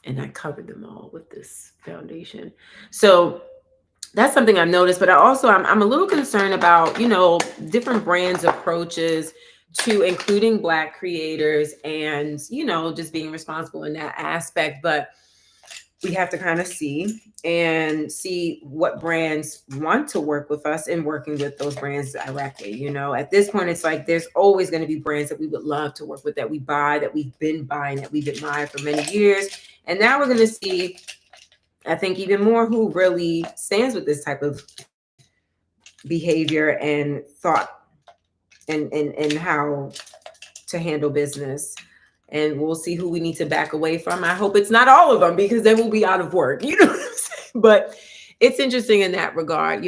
And I covered them all with this foundation. So that's something I've noticed. But I'm a little concerned about, different brands' approaches to including Black creators and, just being responsible in that aspect. But we have to kind of see what brands want to work with us and working with those brands directly. At this point, it's like there's always going to be brands that we would love to work with, that we buy, that we've been buying, that we've admired for many years. And now we're going to see, I think, even more who really stands with this type of behavior and thought and how to handle business. And we'll see who we need to back away from. I hope it's not all of them, because then we'll be out of work. You know what I'm saying? But it's interesting in that regard.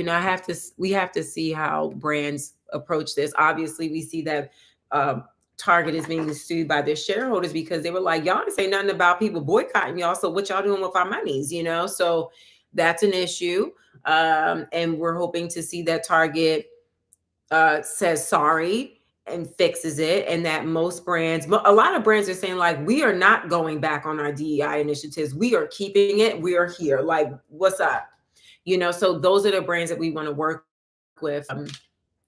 We have to see how brands approach this. Obviously, we see that um, Target is being sued by their shareholders because they were like, y'all didn't say nothing about people boycotting y'all. So what y'all doing with our monies? So that's an issue. And we're hoping to see that Target says sorry and fixes it, and that a lot of brands are saying like, we are not going back on our DEI initiatives. We are keeping it. We are here. Like, what's up? So those are the brands that we want to work with.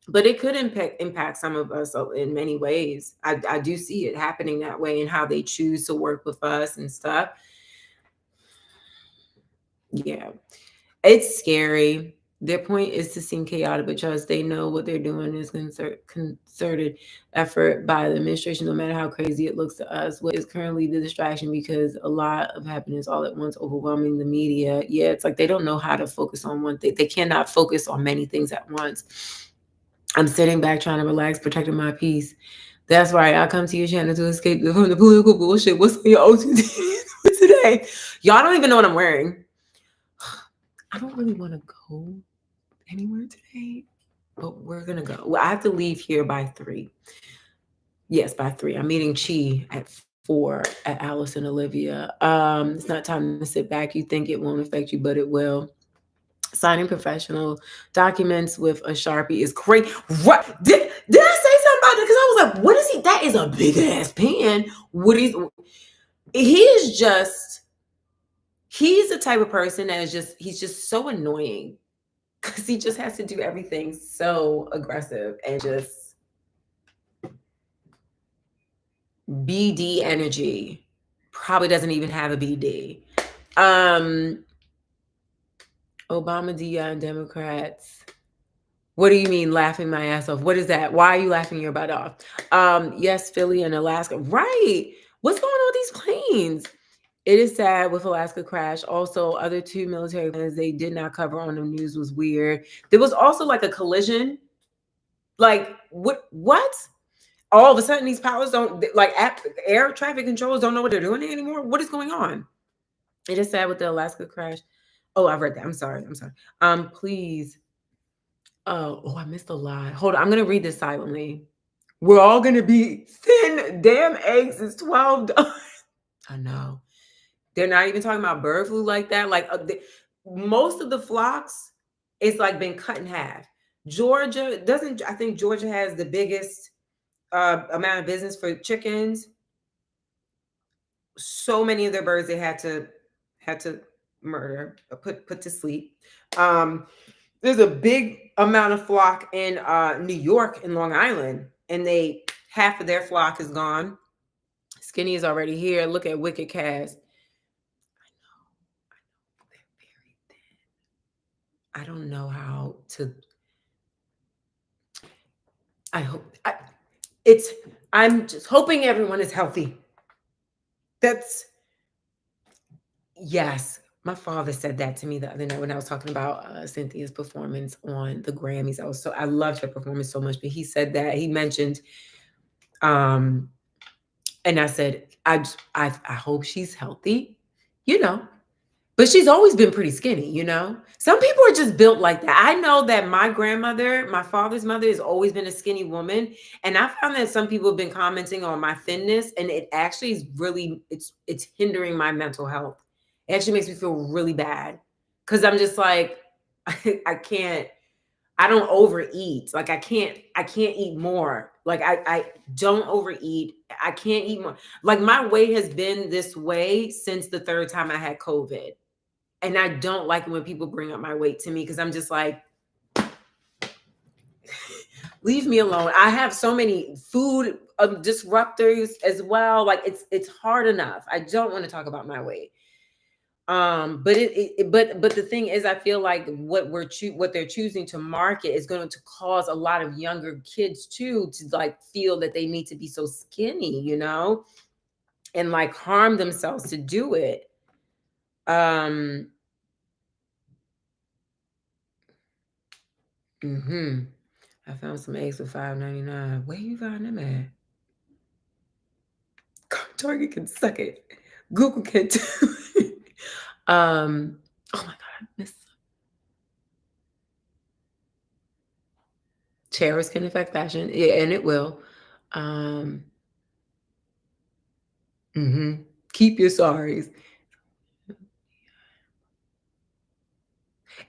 But it could impact some of us in many ways. I do see it happening that way, and how they choose to work with us and stuff. Yeah. It's scary. Their point is to seem chaotic, but trust they know what they're doing is concerted effort by the administration, no matter how crazy it looks to us. What is currently the distraction because a lot of happiness all at once, overwhelming the media. Yeah, it's like they don't know how to focus on one thing. They cannot focus on many things at once. I'm sitting back trying to relax, protecting my peace. That's right. I come to your channel to escape from the political bullshit. What's on your OTD today? Y'all don't even know what I'm wearing. I don't really want to go anywhere today, but we're gonna go. Well, I have to leave here by 3. Yes, by 3. I'm meeting Chi at 4 at Alice and Olivia. It's not time to sit back. You think it won't affect you, but it will. Signing professional documents with a Sharpie is great. Right? Did I say something about that? Because I was like, what is he? That is a big ass pen. He is just, he's the type of person that he's just so annoying because he just has to do everything so aggressive and just BD energy. Probably doesn't even have a BD. Obama, DI, and Democrats. What do you mean laughing my ass off? What is that? Why are you laughing your butt off? Yes, Philly and Alaska. Right. What's going on with these planes? It is sad with Alaska crash. Also, other 2 military planes they did not cover on the news was weird. There was also like a collision. Like, what? All of a sudden these pilots don't like air traffic controllers don't know what they're doing anymore. What is going on? It is sad with the Alaska crash. Oh, I read that. I'm sorry. Please. Oh, I missed a lie. Hold on. I'm gonna read this silently. We're all gonna be thin. Damn eggs is $12. I know. They're not even talking about bird flu like that. Like most of the flocks, it's like been cut in half. Georgia doesn't. I think Georgia has the biggest amount of business for chickens. So many of their birds they had to murder, put to sleep. There's a big amount of flock in New York and Long Island, and half of their flock is gone. Skinny is already here. Look at Wicked Cass. I don't know how to. I'm just hoping everyone is healthy. Yes. My father said that to me the other night when I was talking about Cynthia's performance on the Grammys. I loved her performance so much, but he said that he mentioned, and I said, I hope she's healthy, but she's always been pretty skinny. Some people are just built like that. I know that my grandmother, my father's mother, has always been a skinny woman, and I found that some people have been commenting on my thinness, and it actually is really it's hindering my mental health. It actually makes me feel really bad because I'm just like I can't. I don't overeat. Like I can't eat more. Like I don't overeat. I can't eat more. Like my weight has been this way since the 3rd time I had COVID. And I don't like it when people bring up my weight to me because I'm just like, leave me alone. I have so many food disruptors as well. Like it's hard enough. I don't want to talk about my weight. But but the thing is, I feel like what they're choosing to market is going to cause a lot of younger kids too to like feel that they need to be so skinny, and like harm themselves to do it. I found some eggs for $5.99. Where you find them at? Target can suck it. Google can too. Oh my God, I miss. Terrorists can affect fashion, yeah, and it will. Um, mhm. Keep your sorries.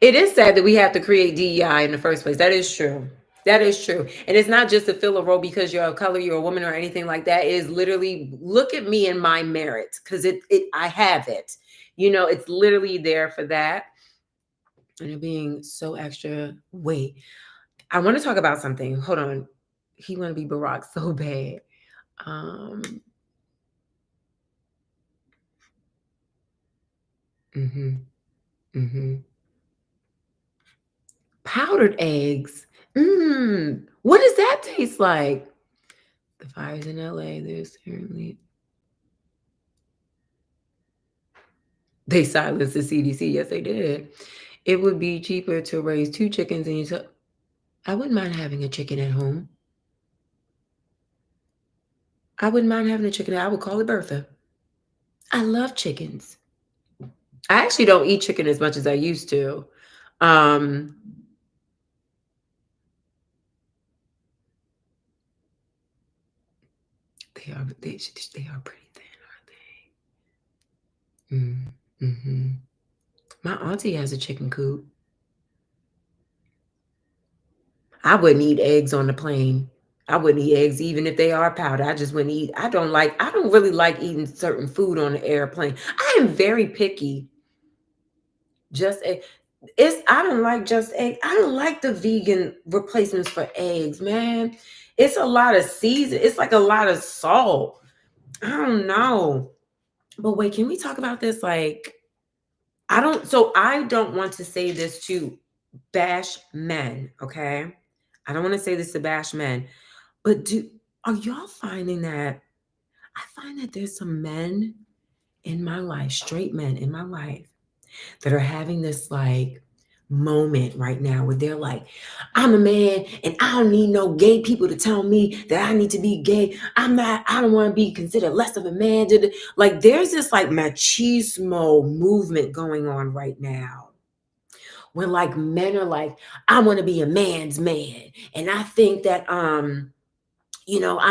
It is sad that we have to create DEI in the first place. That is true. That is true. And it's not just to fill a role because you're of color, you're a woman, or anything like that. It is literally look at me and my merit because it I have it. It's literally there for that. And it being so extra. Wait, I want to talk about something. Hold on. He want to be Barack so bad. Um, mhm, mhm. Powdered eggs. What does that taste like? The fires in LA, there's currently they silenced the CDC. Yes, they did. It would be cheaper to raise two chickens and I wouldn't mind having a chicken at home. I wouldn't mind having a chicken. I would call it Bertha. I love chickens. I actually don't eat chicken as much as I used to. Um, they are pretty thin, aren't they? Mm-hmm. My auntie has a chicken coop. I wouldn't eat eggs on the plane. I wouldn't eat eggs even if they are powder. I just wouldn't eat. I don't really like eating certain food on the airplane. I am very picky. Just egg. I don't like just egg. I don't like the vegan replacements for eggs, man. It's a lot of season. It's like a lot of salt. I don't know. But wait, can we talk about this? Like, I don't want to say this to bash men, okay? I don't want to say this to bash men, but are y'all finding that I find that there's some men in my life, straight men in my life, that are having this like moment right now where they're like, I'm a man and I don't need no gay people to tell me that I need to be gay. I don't want to be considered less of a man. Like there's this like machismo movement going on right now where like men are like, I want to be a man's man. And I think that I'm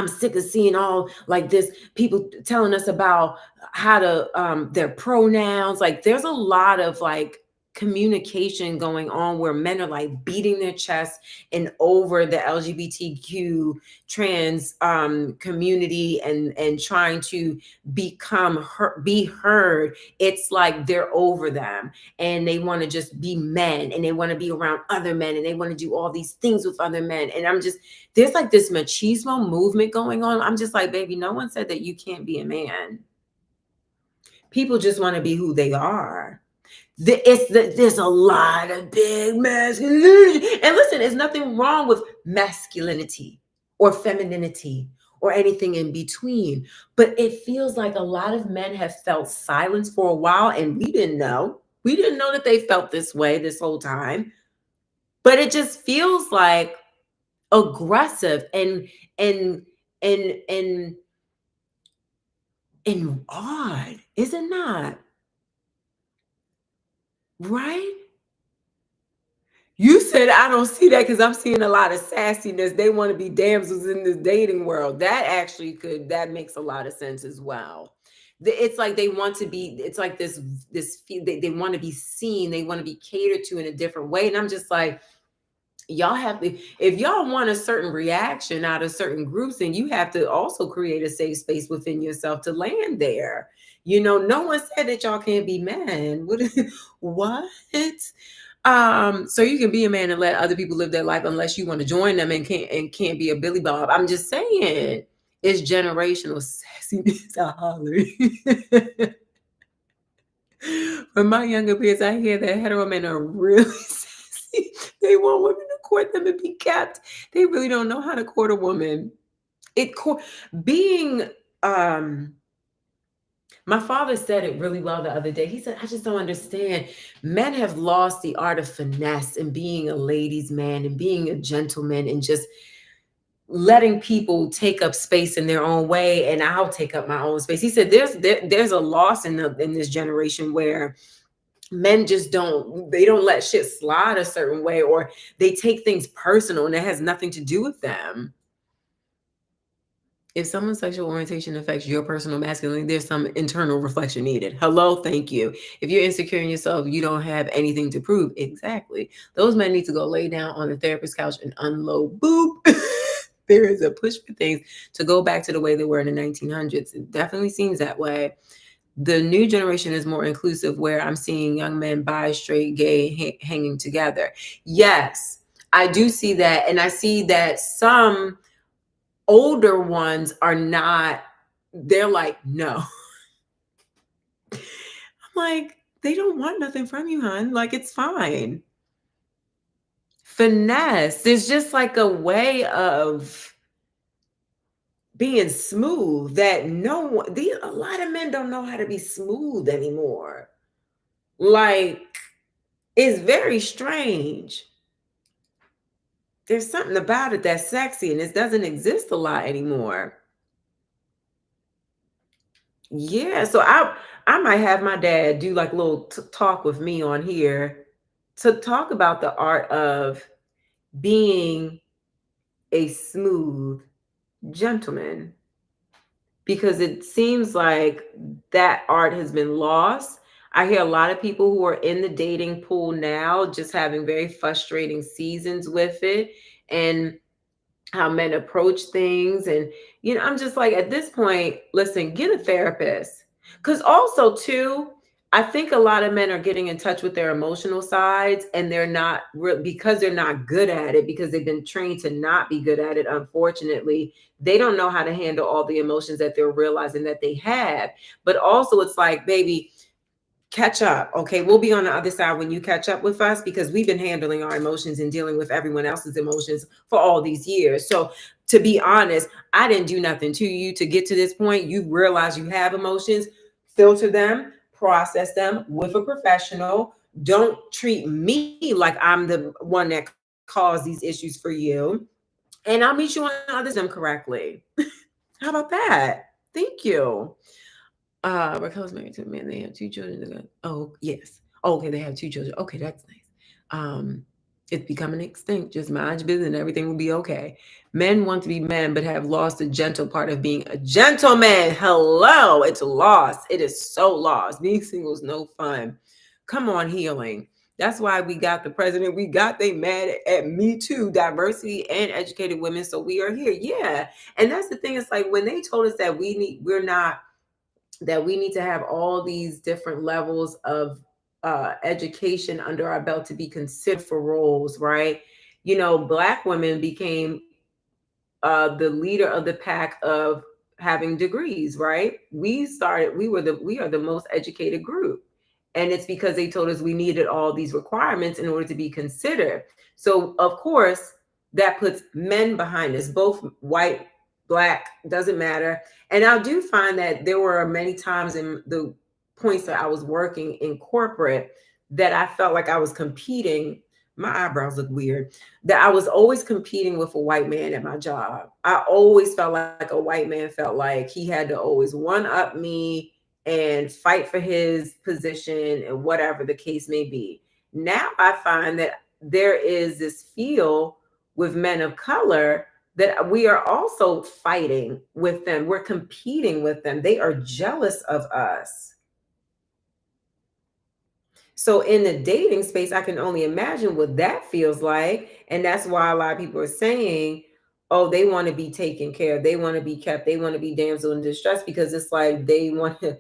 sick of seeing all like this people telling us about how to their pronouns. Like there's a lot of like communication going on where men are like beating their chest and over the LGBTQ trans community and trying to be heard. It's like they're over them and they want to just be men and they want to be around other men and they want to do all these things with other men. And there's like this machismo movement going on. I'm just like, baby, no one said that you can't be a man. People just want to be who they are. There's a lot of big masculinity. And listen, there's nothing wrong with masculinity or femininity or anything in between. But it feels like a lot of men have felt silence for a while and we didn't know. We didn't know that they felt this way this whole time. But it just feels like aggressive and and and and odd, is it not? Right? You said I don't see that because I'm seeing a lot of sassiness. They want to be damsels in this dating world. That makes a lot of sense as well. It's like they want to be, it's like they want to be seen, they want to be catered to in a different way. And I'm just like, y'all have to, if y'all want a certain reaction out of certain groups, then you have to also create a safe space within yourself to land there. No one said that y'all can't be men. What? So you can be a man and let other people live their life unless you want to join them and can't be a Billy Bob. I'm just saying it's generational sassiness. I holler. From my younger peers, I hear that hetero men are really sassy. They want women to court them and be kept. They really don't know how to court a woman. Being my father said it really well the other day. He said, I just don't understand. Men have lost the art of finesse and being a ladies' man and being a gentleman and just letting people take up space in their own way, and I'll take up my own space. He said there's a loss in this generation where Men just they don't let shit slide a certain way, or they take things personal and it has nothing to do with them. If someone's sexual orientation affects your personal masculinity, there's some internal reflection needed. Hello, thank you. If you're insecure in yourself, you don't have anything to prove. Exactly. Those men need to go lay down on the therapist's couch and unload. Boop. There is a push for things to go back to the way they were in the 1900s. It definitely seems that way. The new generation is more inclusive, where I'm seeing young men bi, straight, gay hanging together. Yes, I do see that. And I see that some older ones are not, they're like, no. I'm like, they don't want nothing from you, hon. Like, it's fine. Finesse. There's just like a way of being smooth that no one, a lot of men don't know how to be smooth anymore. Like, it's very strange. There's something about it that's sexy, and it doesn't exist a lot anymore. Yeah, so I might have my dad do like a little talk with me on here to talk about the art of being a smooth gentleman, because it seems like that art has been lost. I hear a lot of people who are in the dating pool now just having very frustrating seasons with it, and how men approach things. And, I'm just like, at this point, listen, get a therapist. Because also, too, I think a lot of men are getting in touch with their emotional sides, and they're not, because they're not good at it, because they've been trained to not be good at it, unfortunately. They don't know how to handle all the emotions that they're realizing that they have. But also, it's like, baby, catch up. Okay, we'll be on the other side when you catch up with us, because we've been handling our emotions and dealing with everyone else's emotions for all these years. So to be honest, I didn't do nothing to you to get to this point. You realize you have emotions, filter them, process them with a professional. Don't treat me like I'm the one that caused these issues for you. And I'll meet you on the other side correctly. How about that? Thank you. Raquel's married to a man. They have 2 children. Oh, yes. Okay, they have 2 children. Okay, that's nice. It's becoming extinct. Just mind your business and everything will be okay. Men want to be men, but have lost the gentle part of being a gentleman. Hello, it's lost. It is so lost. Being single is no fun. Come on, healing. That's why we got the president. We got they mad at Me Too, diversity and educated women. So we are here. Yeah. And that's the thing. It's like when they told us that we need to have all these different levels of education under our belt to be considered for roles, right? Black women became the leader of the pack of having degrees, right? We are the most educated group. And it's because they told us we needed all these requirements in order to be considered. So, of course, that puts men behind us, both white, black, doesn't matter. And I do find that there were many times in the points that I was working in corporate that I felt like I was competing. My eyebrows look weird. That I was always competing with a white man at my job. I always felt like a white man felt like he had to always one up me and fight for his position and whatever the case may be. Now I find that there is this feel with men of color that we are also fighting with them. We're competing with them. They are jealous of us. So in the dating space, I can only imagine what that feels like. And that's why a lot of people are saying, oh, they want to be taken care of. They want to be kept. They want to be damsel in distress, because it's like they want to,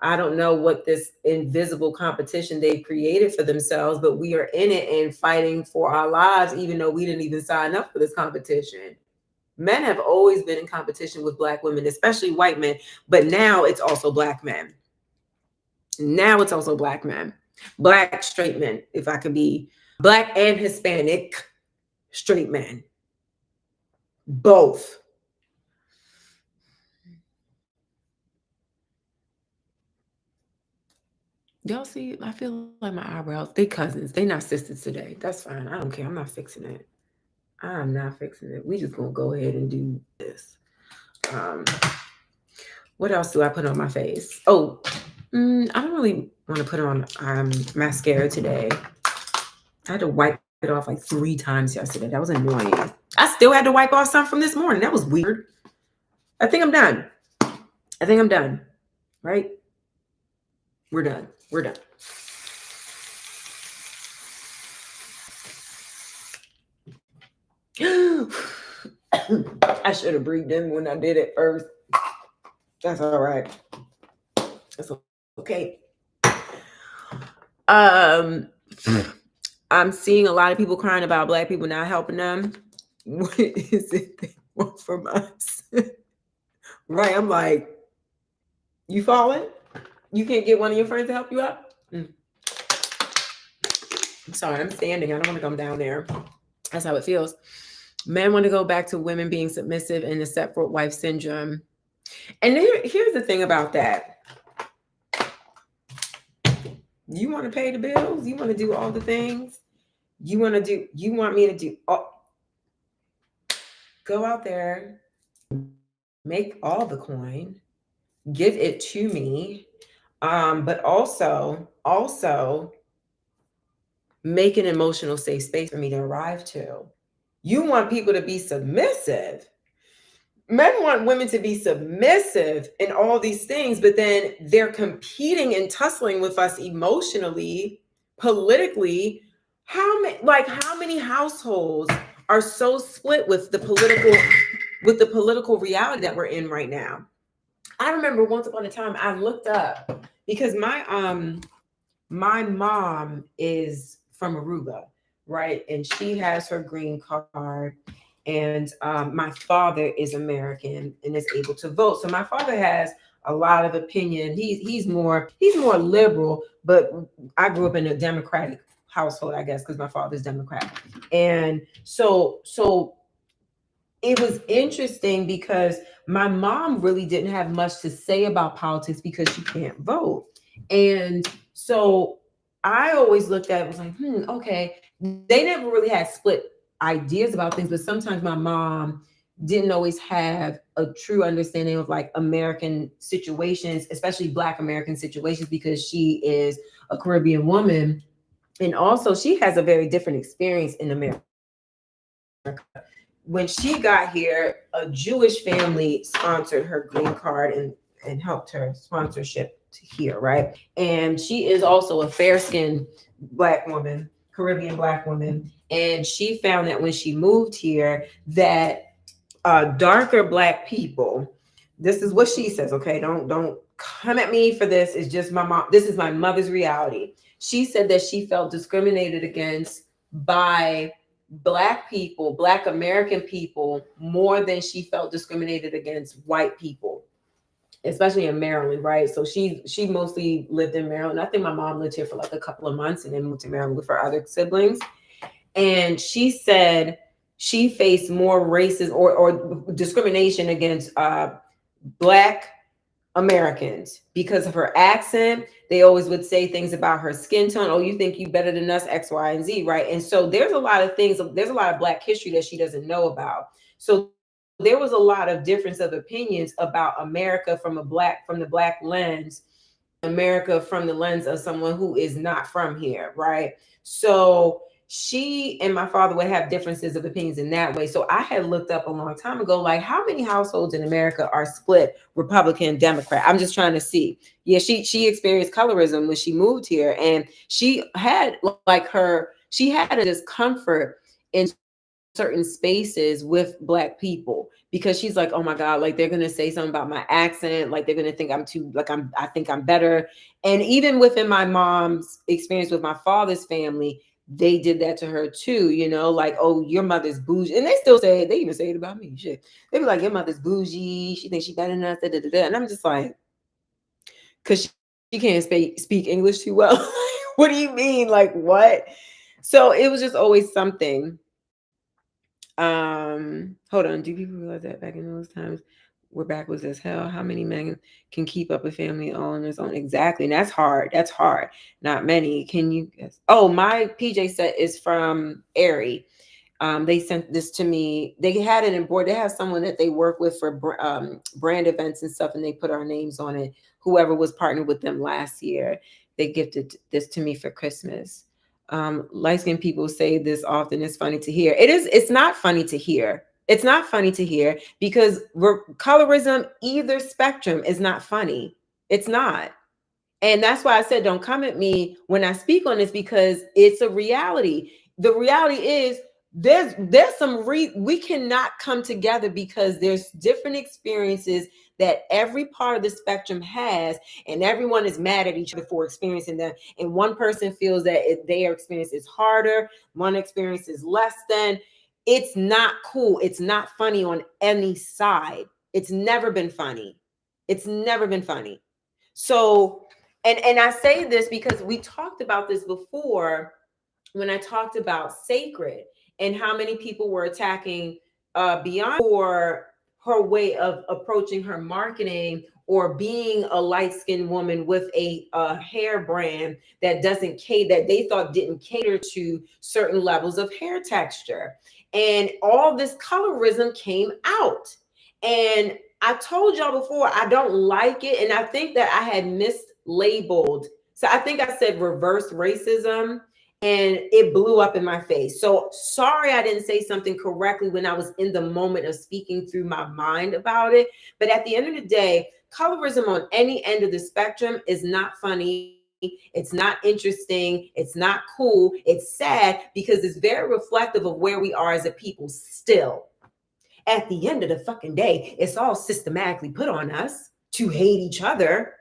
I don't know what this invisible competition they've created for themselves, but we are in it and fighting for our lives, even though we didn't even sign up for this competition. Men have always been in competition with Black women, especially white men, but now it's also Black men. Now it's also Black men. Black straight men, if I could be Black and Hispanic straight men. Both. Y'all see, I feel like my eyebrows, they cousins. They not sisters today. That's fine. I don't care. I'm not fixing it. I'm not fixing it. We just gonna go ahead and do this. What else do I put on my face? Oh, I don't really want to put on mascara today. I had to wipe it off like 3 times yesterday. That was annoying. I still had to wipe off some from this morning. That was weird. I think I'm done. Right? We're done. I should have breathed in when I did it first. That's all right. That's okay. I'm seeing a lot of people crying about Black people not helping them. What is it they want from us? Right? I'm like, you falling? You can't get one of your friends to help you up? I'm sorry, I'm standing. I don't want to come down there. That's how it feels. Men want to go back to women being submissive and the Stepford wife syndrome. And here's the thing about that. You want to pay the bills? You want to do all the things? You want me to do all? Go out there, make all the coin, give it to me, but also make an emotional safe space for me to arrive to. You want people to be submissive. Men want women to be submissive in all these things, but then they're competing and tussling with us emotionally, politically. How many households are so split with the political reality that we're in right now? I remember once upon a time I looked up because my mom is from Aruba, right? And she has her green card. And my father is American and is able to vote. So my father has a lot of opinion. He's more liberal, but I grew up in a Democratic household, I guess, because my father's Democrat. And so it was interesting because my mom really didn't have much to say about politics because she can't vote. And so I always looked at it, was like, okay. They never really had split ideas about things, but sometimes my mom didn't always have a true understanding of like American situations, especially Black American situations, because she is a Caribbean woman. And also she has a very different experience in America. When she got here, a Jewish family sponsored her green card and helped her sponsorship to here, right? And she is also a fair-skinned Black woman, Caribbean Black woman. And she found that when she moved here, that darker Black people, this is what she says, okay? Don't come at me for this. It's just my mom. This is my mother's reality. She said that she felt discriminated against by Black people, Black American people, more than she felt discriminated against white people, especially in Maryland, right? So she mostly lived in Maryland. I think my mom lived here for like a couple of months and then moved to Maryland with her other siblings. And she said she faced more racist or discrimination against Black Americans because of her accent. They always would say things about her skin tone. Oh, you think you better than us, X, Y, and Z, right? And so there's a lot of things, there's a lot of Black history that she doesn't know about. So there was a lot of difference of opinions about America from the Black lens, America from the lens of someone who is not from here, right? So she and my father would have differences of opinions in that way. So I had looked up a long time ago, like how many households in America are split Republican, Democrat? I'm just trying to see. Yeah, she experienced colorism when she moved here, and she had a discomfort in certain spaces with Black people because she's like, oh my God, like they're gonna say something about my accent, like they're gonna think I think I'm better. And even within my mom's experience with my father's family, they did that to her too, like, oh, your mother's bougie. And they even say it about me. Shit. They be like, your mother's bougie, she thinks she better than us, da, da, da, da. And I'm just like, because she can't speak English too well. What do you mean? Like, what? So it was just always something. Hold on. Do people realize that back in those times we're backwards as hell? How many men can keep up a family all on his own? Exactly. And that's hard. Not many. Can you guess? Oh, my PJ set is from Aerie. They sent this to me. They had it in board. They have someone that they work with for brand events and stuff, and they put our names on it. Whoever was partnered with them last year, they gifted this to me for Christmas. Light-skinned people say this often. It's funny to hear. It is. It's not funny to hear. It's not funny to hear because colorism, either spectrum, is not funny. It's not. And that's why I said, don't come at me when I speak on this, because it's a reality. The reality is there's some we cannot come together because there's different experiences that every part of the spectrum has, and everyone is mad at each other for experiencing them. And one person feels that their experience is harder, one experience is less than. It's not cool. It's not funny on any side. It's never been funny. It's never been funny. So, and I say this because we talked about this before when I talked about sacred and how many people were attacking Beyonce for her way of approaching her marketing, or being a light-skinned woman with a hair brand that doesn't cater, that they thought didn't cater to certain levels of hair texture. And all this colorism came out. And I told y'all before, I don't like it. And I think that I had mislabeled. So I think I said reverse racism, and it blew up in my face. So sorry I didn't say something correctly when I was in the moment of speaking through my mind about it. But at the end of the day, colorism on any end of the spectrum is not funny. It's not interesting. It's not cool. It's sad because it's very reflective of where we are as a people still. At the end of the fucking day, it's all systematically put on us to hate each other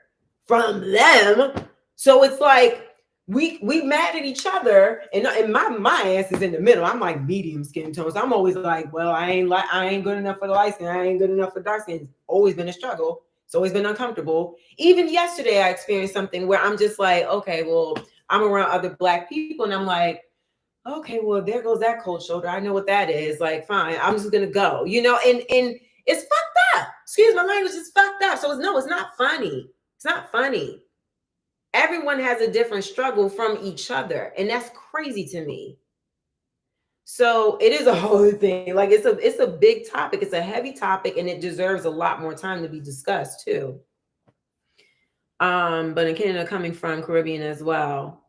from them. So it's like we mad at each other, and my ass is in the middle. I'm like medium skin tones. So I'm always like, well, I ain't good enough for the light skin. I ain't good enough for dark skin. It's always been a struggle. It's always been uncomfortable. Even yesterday, I experienced something where I'm just like, okay, well, I'm around other Black people, and I'm like, okay, well, there goes that cold shoulder. I know what that is. Like, fine, I'm just gonna go, and it's fucked up. Excuse my language, it's fucked up. So it's not funny. It's not funny. Everyone has a different struggle from each other, and that's crazy to me. So it is a whole thing. Like it's a big topic. It's a heavy topic, and it deserves a lot more time to be discussed too. But in Canada, coming from Caribbean as well.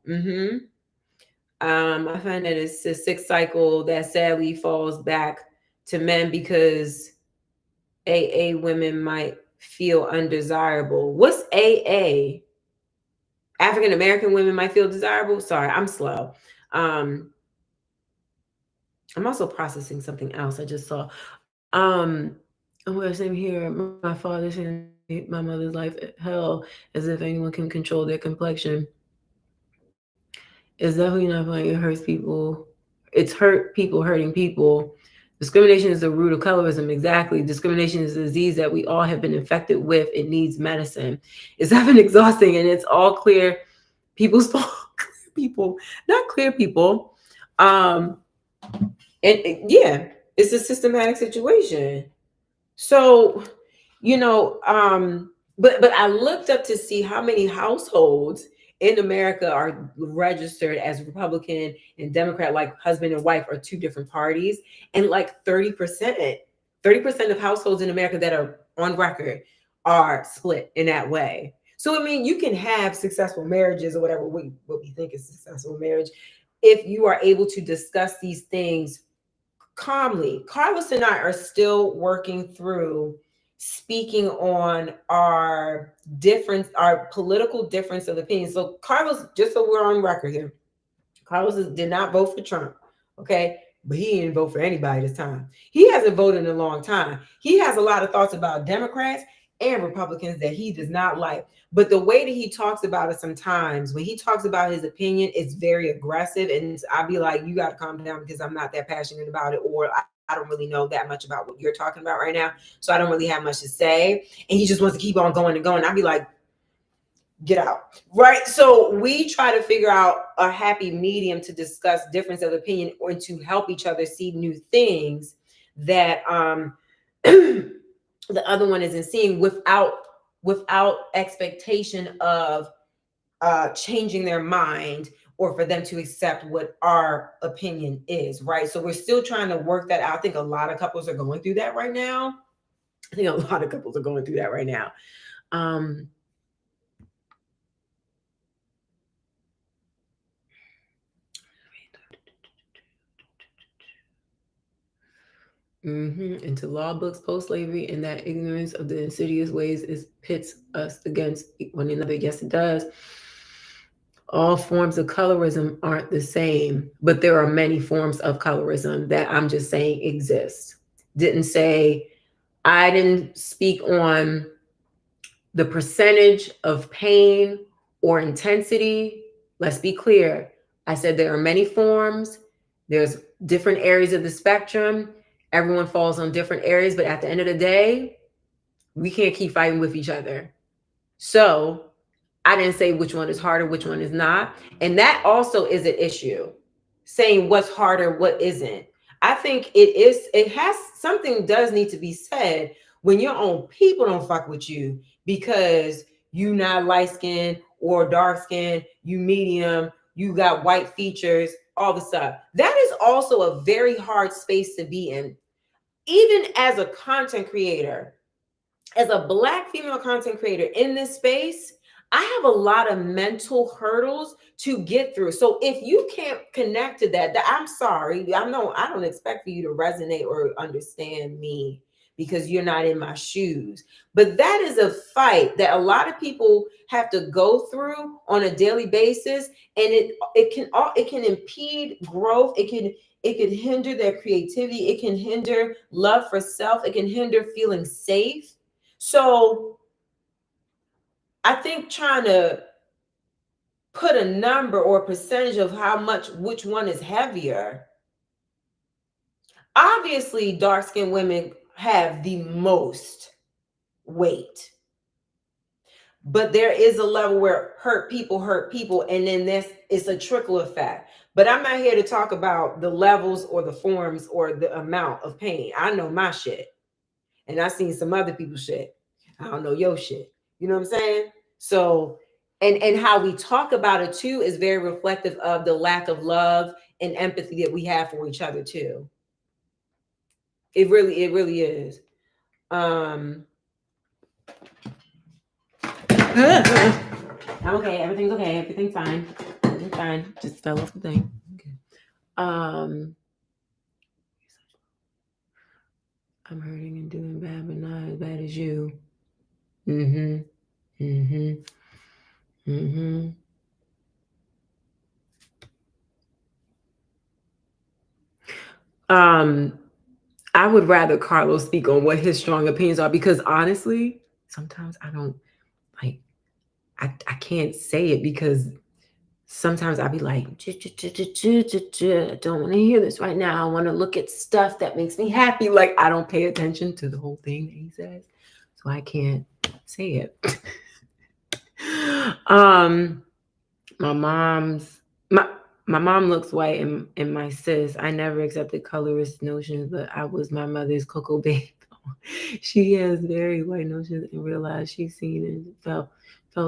I find that it's a sick cycle that sadly falls back to men because AA women might feel undesirable. What's AA? African American women might feel desirable. Sorry, I'm slow. I'm also processing something else I just saw. We're sitting here, my father saying my mother's life hell, as if anyone can control their complexion. It's definitely not funny. It hurts people. It's hurt people hurting people. Discrimination is the root of colorism. Exactly. Discrimination is a disease that we all have been infected with. It needs medicine. It's often exhausting, and it's all clear people's fault. Clear people, not clear people. And yeah, it's a systematic situation. So, but I looked up to see how many households in America are registered as Republican and Democrat, like husband and wife are two different parties. And like 30% of households in America that are on record are split in that way. So, I mean, you can have successful marriages or whatever what we think is successful marriage if you are able to discuss these things calmly. Carlos and I are still working through speaking on our political difference of opinion. So Carlos, just so we're on record here, Carlos did not vote for Trump, okay? But he didn't vote for anybody this time. He hasn't voted in a long time. He has a lot of thoughts about Democrats and Republicans that he does not like. But the way that he talks about it sometimes, when he talks about his opinion, it's very aggressive. And I'd be like, you got to calm down because I'm not that passionate about it. Or I don't really know that much about what you're talking about right now. So I don't really have much to say. And he just wants to keep on going and going. I'd be like, get out. Right. So we try to figure out a happy medium to discuss difference of opinion or to help each other see new things that the other one isn't seeing without expectation of changing their mind or for them to accept what our opinion is, right? So we're still trying to work that out. I think a lot of couples are going through that right now. Into law books post-slavery, and that ignorance of the insidious ways it pits us against one another. Yes, it does. All forms of colorism aren't the same, but there are many forms of colorism that I'm just saying exist. I didn't speak on the percentage of pain or intensity. Let's be clear. I said there are many forms. There's different areas of the spectrum. Everyone falls on different areas, but at the end of the day, we can't keep fighting with each other. So I didn't say which one is harder, which one is not. And that also is an issue, saying what's harder, what isn't. I think something does need to be said when your own people don't fuck with you because you not light skinned or dark skinned, you medium, you got white features, all the stuff. That is also a very hard space to be in. Even as a content creator, as a Black female content creator in this space, I have a lot of mental hurdles to get through. So if you can't connect to that, I'm sorry. I don't expect for you to resonate or understand me because you're not in my shoes. But that is a fight that a lot of people have to go through on a daily basis, and it can impede growth. It can hinder their creativity. It can hinder love for self. It can hinder feeling safe. So I think trying to put a number or a percentage of which one is heavier. Obviously, dark-skinned women have the most weight. But there is a level where hurt people, and then it's a trickle effect. But I'm not here to talk about the levels or the forms or the amount of pain. I know my shit. And I've seen some other people's shit. I don't know your shit. You know what I'm saying? So, and how we talk about it too is very reflective of the lack of love and empathy that we have for each other too. It really is. I'm okay. Everything's okay. Everything's fine. Everything's fine. Just fell off the thing. Okay. I'm hurting and doing bad, but not as bad as you. I would rather Carlos speak on what his strong opinions are, because honestly, sometimes I don't like, I can't say it because sometimes I'll be like, I don't want to hear this right now. I want to look at stuff that makes me happy. Like, I don't pay attention to the whole thing that he says. So I can't say it. My mom looks white, and my sis, I never accepted colorist notions, but I was my mother's cocoa babe. She has very white notions and realized she's seen and felt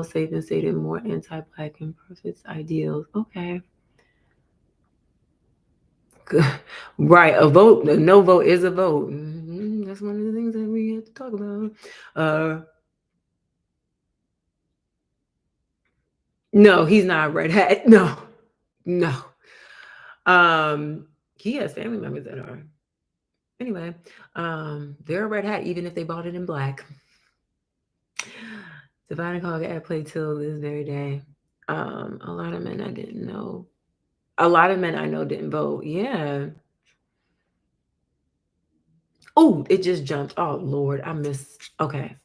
safe and stated more anti-Black and perfect ideals. Okay. Good. Right. A vote, a no vote is a vote. That's one of the things that we have to talk about. No, he's not a red hat. No. He has family members that are. Anyway, they're a red hat even if they bought it in black. Divine and Call at play till this very day. A lot of men I didn't know. A lot of men I know didn't vote. Yeah. Oh, it just jumped. Oh Lord, I missed. Okay.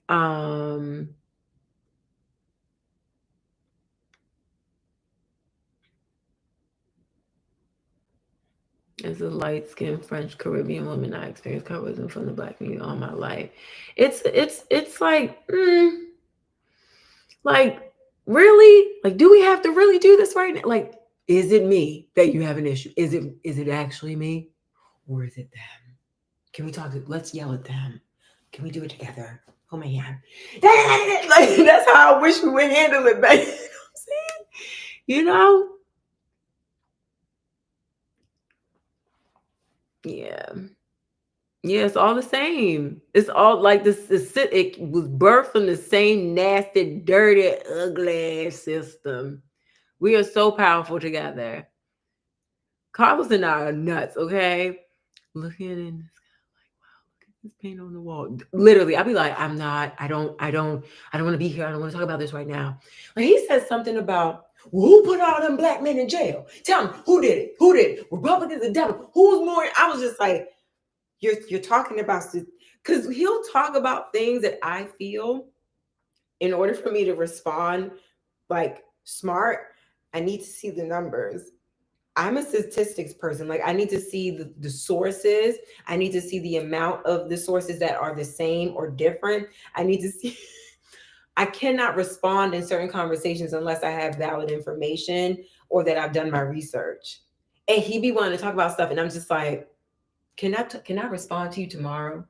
As a light-skinned French Caribbean woman, I experienced colorism from the Black community all my life. It's like, really? Like, do we have to really do this right now? Like, is it me that you have an issue? Is it actually me? Or is it them? Can we talk? Let's yell at them. Can we do it together? Oh my God. Like, that's how I wish we would handle it, baby. You know what I'm saying? You know? Yeah. Yeah, it's all the same. It's all like this. It was birthed from the same nasty, dirty, ugly system. We are so powerful together. Carlos and I are nuts, okay? Looking in the sky, like, wow, look at this paint on the wall. Literally, I'd be like, I don't want to be here. I don't want to talk about this right now. Like he said something about, well, who put all them black men in jail? Tell me, who did it? Who did it? Republicans and Democrats. Who's more? I was just like, you're talking about, because he'll talk about things that I feel in order for me to respond like smart, I need to see the numbers. I'm a statistics person. Like I need to see the sources. I need to see the amount of the sources that are the same or different. I need to see I cannot respond in certain conversations unless I have valid information or that I've done my research. And he be wanting to talk about stuff and I'm just like, can I respond to you tomorrow?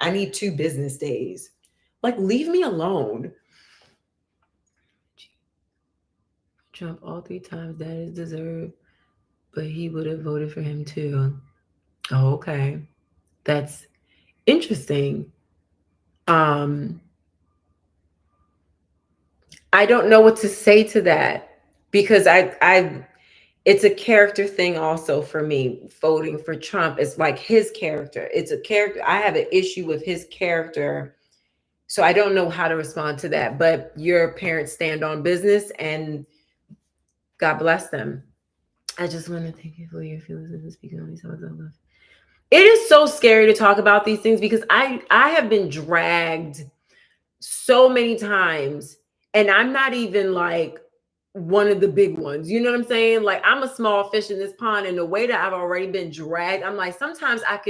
I need 2 business days. Like leave me alone. Trump all 3 times that is deserved, but he would have voted for him too. Oh, okay. That's interesting. Um, I don't know what to say to that because it's a character thing also for me. Voting for Trump is like his character. It's a character. I have an issue with his character. So I don't know how to respond to that. But your parents stand on business and God bless them. I just want to thank you for your feelings and speaking on these topics. It is so scary to talk about these things because I have been dragged so many times and I'm not even like one of the big ones. You know what I'm saying? Like I'm a small fish in this pond and the way that I've already been dragged, I'm like sometimes I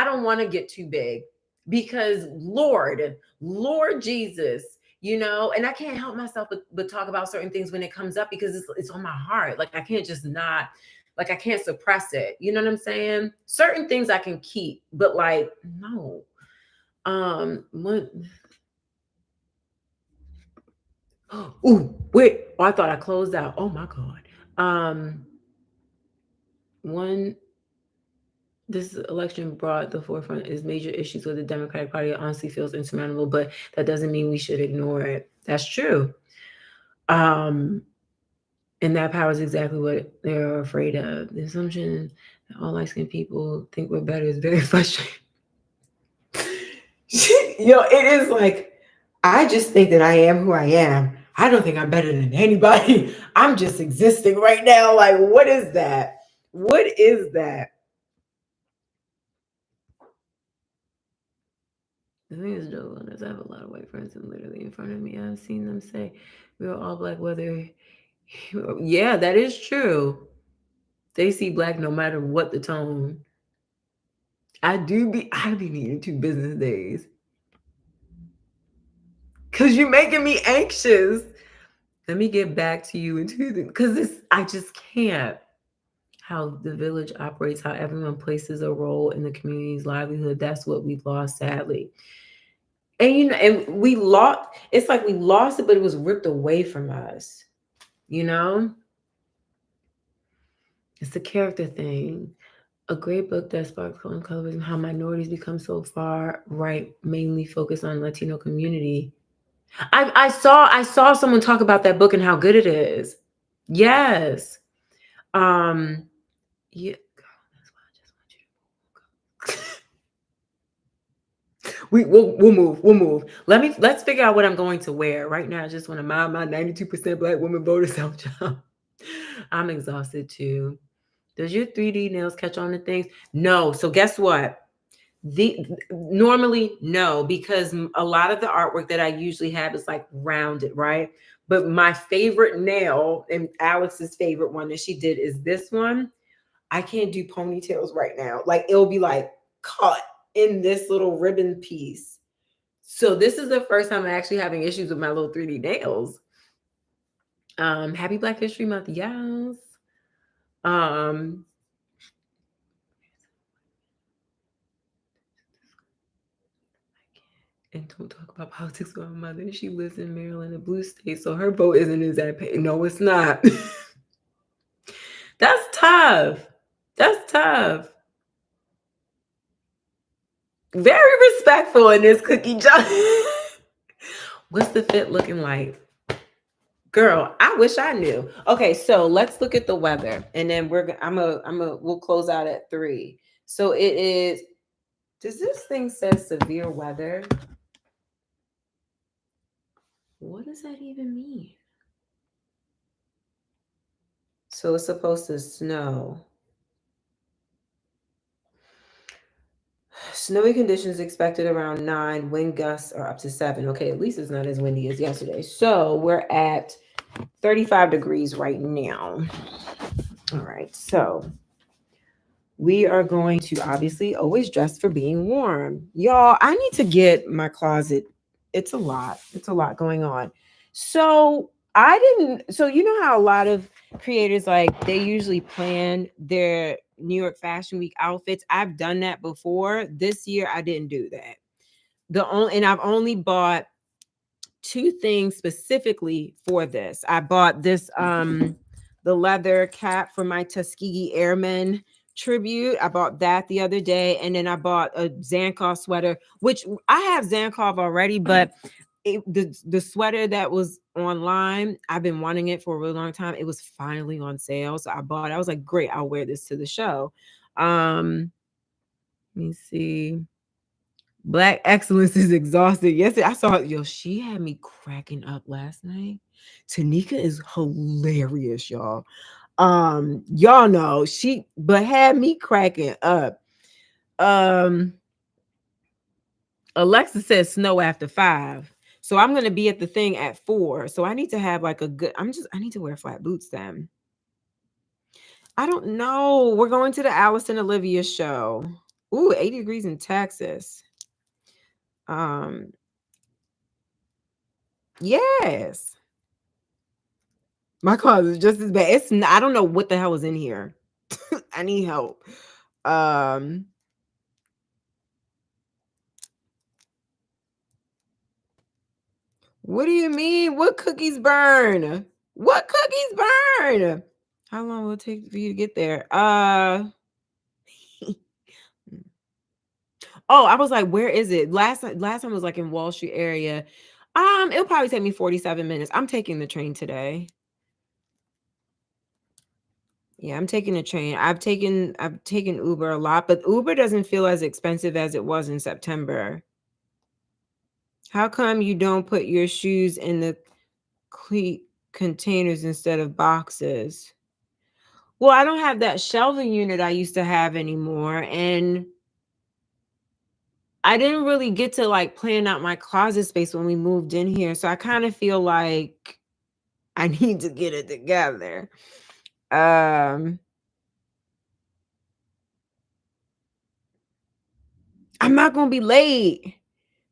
don't want to get too big because Lord Jesus, you know, and I can't help myself but talk about certain things when it comes up because it's on my heart. Like I can't just not like I can't suppress it. You know what I'm saying? Certain things I can keep, but like no. What oh, wait. Oh, I thought I closed out. Oh my God. One this election brought the forefront is major issues with the Democratic Party honestly feels insurmountable, but that doesn't mean we should ignore it. That's true. Um, and that power is exactly what they're afraid of. The assumption that all light-skinned people think we're better is very frustrating. It is like I just think that I am who I am. I don't think I'm better than anybody. I'm just existing right now. Like, what is that? What is that? The thing is, Joe, is I have a lot of white friends and literally in front of me, I've seen them say, we're all black, whether, yeah, that is true. They see black no matter what the tone. I be needing 2 business days. Cause you're making me anxious. Let me get back to you in 2 because I just can't. How the village operates, how everyone places a role in the community's livelihood. That's what we've lost, sadly. And and we lost. It's like we lost it, but it was ripped away from us. You know, it's a character thing. A great book that sparked colorism, how minorities become so far right, mainly focused on Latino community. I saw someone talk about that book and how good it is. Yes. Um. Yeah. We'll move. Let's figure out what I'm going to wear. Right now, I just want to mind my 92% black woman voter self job. I'm exhausted too. Does your 3D nails catch on to things? No. So guess what? Normally no, because a lot of the artwork that I usually have is like rounded, right? But my favorite nail and Alex's favorite one that she did is this one. I can't do ponytails right now. Like it'll be like caught in this little ribbon piece. So this is the first time I'm actually having issues with my little 3D nails. Happy Black History Month, yes. Um, and don't talk about politics with my mother. She lives in Maryland, a blue state, so her vote isn't as that pay. No, it's not. That's tough. That's tough. Very respectful in this cookie jar. What's the fit looking like? Girl, I wish I knew. Okay, so let's look at the weather, and then we'll close out at 3. So it is. Does this thing say severe weather? What does that even mean? So it's supposed to snow. Snowy conditions expected around 9. Wind gusts are up to 7. Okay, at least it's not as windy as yesterday. So we're at 35 degrees right now. All right, so we are going to obviously always dress for being warm. Y'all, I need to get my closet. It's a lot. It's a lot going on. So you know how a lot of creators, like, they usually plan their New York Fashion Week outfits. I've done that before. This year I didn't do that. And I've only bought 2 things specifically for this. I bought this the leather cap for my Tuskegee Airmen tribute. I bought that the other day, and then I bought a Zankov sweater, which I have Zankov already, but the sweater that was online, I've been wanting it for a really long time. It was finally on sale, so I bought it. I was like, great, I'll wear this to the show. Let me see. Black excellence is exhausted. Yesterday, I saw, she had me cracking up last night. Tanika is hilarious, y'all. Y'all know but had me cracking up. Alexa says snow after 5. So I'm gonna be at the thing at 4. So I need to have like I need to wear flat boots then. I don't know. We're going to the Allison Olivia show. Ooh, 80 degrees in Texas. Yes. My closet is just as bad. I don't know what the hell is in here. I need help. What do you mean? What cookies burn? What cookies burn? How long will it take for you to get there? Oh, I was like, where is it? Last time was like in Wall Street area. It'll probably take me 47 minutes. I'm taking the train today. Yeah, I'm taking a train. I've taken Uber a lot, but Uber doesn't feel as expensive as it was in September. How come you don't put your shoes in the cleat containers instead of boxes? Well, I don't have that shelving unit I used to have anymore, and I didn't really get to like plan out my closet space when we moved in here. So I kind of feel like I need to get it together. I'm not gonna be late.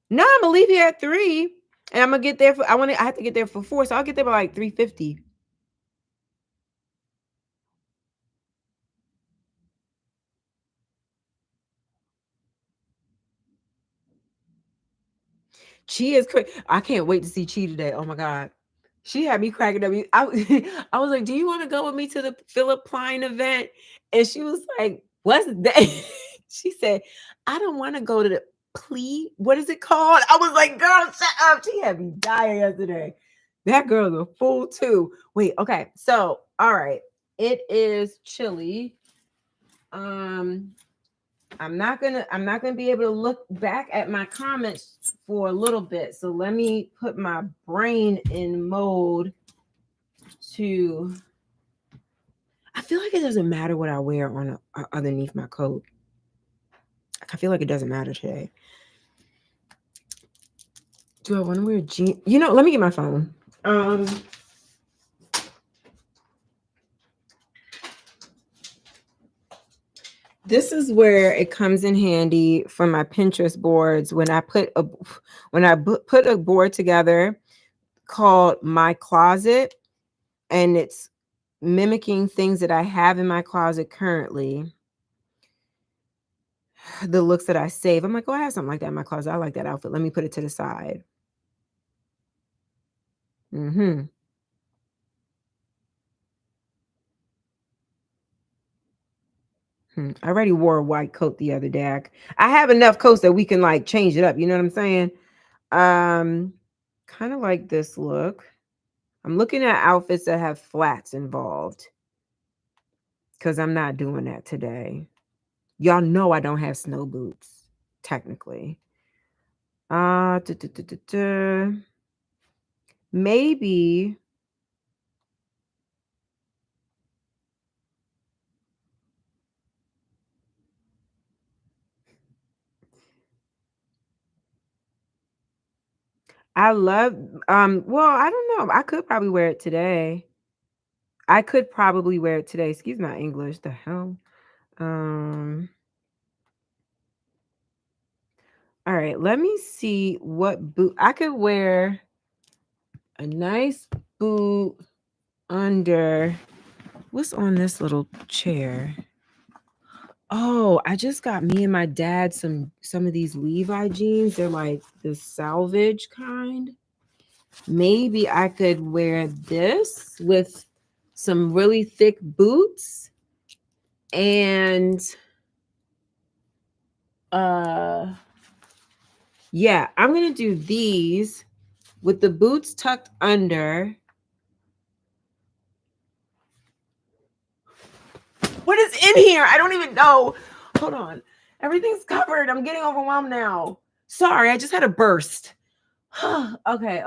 No, I'm gonna leave here at 3, and I'm gonna get there I have to get there for 4, so I'll get there by like 3:50. Chi is crazy. I can't wait to see Chi today. Oh my god. She had me cracking up. I was like, "Do you want to go with me to the Philip Klein event?" And she was like, "What's that?" She said, "I don't want to go to the plea. What is it called?" I was like, "Girl, shut up." She had me dying yesterday. That girl's a fool too. Wait, okay. So, all right. It is chilly. I'm not gonna be able to look back at my comments for a little bit. So let me put my brain in mode to. I feel like it doesn't matter what I wear on underneath my coat. I feel like it doesn't matter today. Do I want to wear jeans? Let me get my phone. This is where it comes in handy for my Pinterest boards when I put a board together called My Closet, and it's mimicking things that I have in my closet currently. The looks that I save. I'm like, oh, I have something like that in my closet. I like that outfit. Let me put it to the side. Hmm. I already wore a white coat the other day. I have enough coats that we can like change it up. You know what I'm saying? Um, kind of like this look. I'm looking at outfits that have flats involved because I'm not doing that today. Y'all know I don't have snow boots, technically. Uh, duh, duh, duh, duh, duh. Maybe I love well, I don't know. I could probably wear it today. I could probably wear it today. Excuse my English. The hell? Um all right, let me see what boot I could wear. A nice boot under what's on this little chair? Oh, I just got me and my dad some of these Levi jeans. They're like the salvage kind. Maybe I could wear this with some really thick boots and uh yeah, I'm going to do these with the boots tucked under. What is in here? I don't even know. Hold on. Everything's covered. I'm getting overwhelmed now. Sorry, I just had a burst. Okay.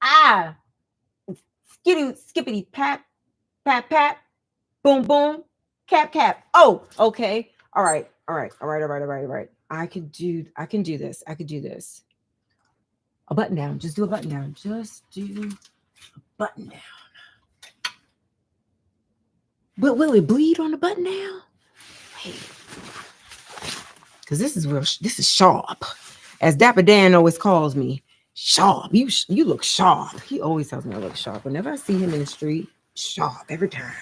Ah, skippity pat, boom boom, cap. Oh, okay. All right. I can do this. I could do this. A button down. Just do a button down. Just do a button down. But will it bleed on the button down? Wait. Because this is sharp. As Dapper Dan always calls me, sharp. You look sharp. He always tells me I look sharp. Whenever I see him in the street, sharp every time.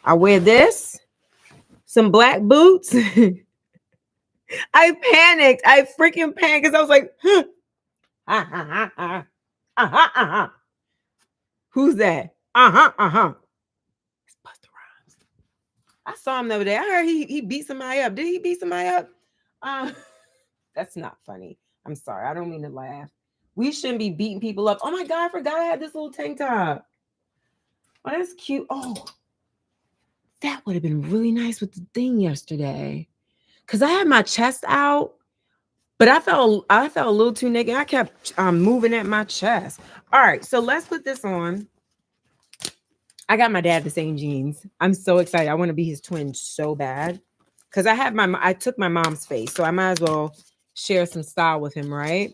I wear this, some black boots. I panicked. I freaking panicked because I was like, huh. Who's that? It's Busta Rhymes. I saw him the other day. I heard he beat somebody up. Did he beat somebody up? Uh, that's not funny. I'm sorry. I don't mean to laugh. We shouldn't be beating people up. Oh my God, I forgot I had this little tank top. Oh, that's cute. Oh, that would have been really nice with the thing yesterday. Cause I had my chest out, but I felt a little too naked. I kept moving at my chest. All right, so let's put this on. I got my dad the same jeans. I'm so excited. I want to be his twin so bad. Cause I took my mom's face, so I might as well share some style with him, right?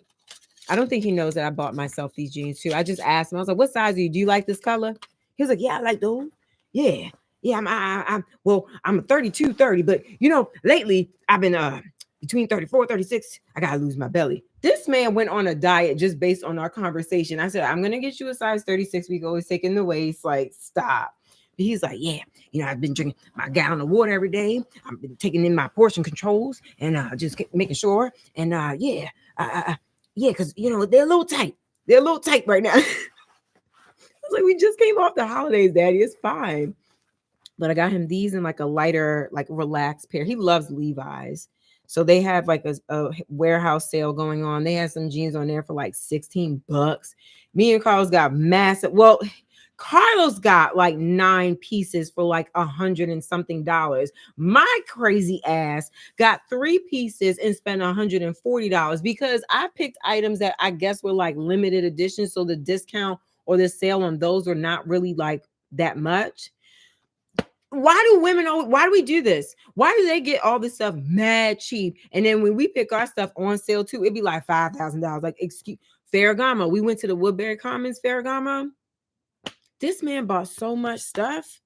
I don't think he knows that I bought myself these jeans too. I just asked him. I was like, "What size are you? Do you like this color?" He was like, "Yeah, I like those. Yeah, yeah. I'm a 32, 30, but lately I've been between 34, 36. I gotta lose my belly." This man went on a diet just based on our conversation. I said, "I'm gonna get you a size 36. We always taking the waist. Like, stop." But he's like, "Yeah, I've been drinking my gallon of water every day. I've been taking in my portion controls and just making sure. And yeah, because they're a little tight. They're a little tight right now." I was like, "We just came off the holidays, Daddy. It's fine." But I got him these in like a lighter, like relaxed pair. He loves Levi's. So they have like a warehouse sale going on. They had some jeans on there for like $16. Me and Carlos got massive. Well, Carlos got like 9 pieces for like $100 and something. My crazy ass got 3 pieces and spent $140 because I picked items that I guess were like limited edition. So the discount or the sale on those were not really like that much. Why do we do this? Why do they get all this stuff mad cheap? And then when we pick our stuff on sale too, it'd be like $5,000. Like, excuse Ferragamo. We went to the Woodbury Commons Ferragamo. This man bought so much stuff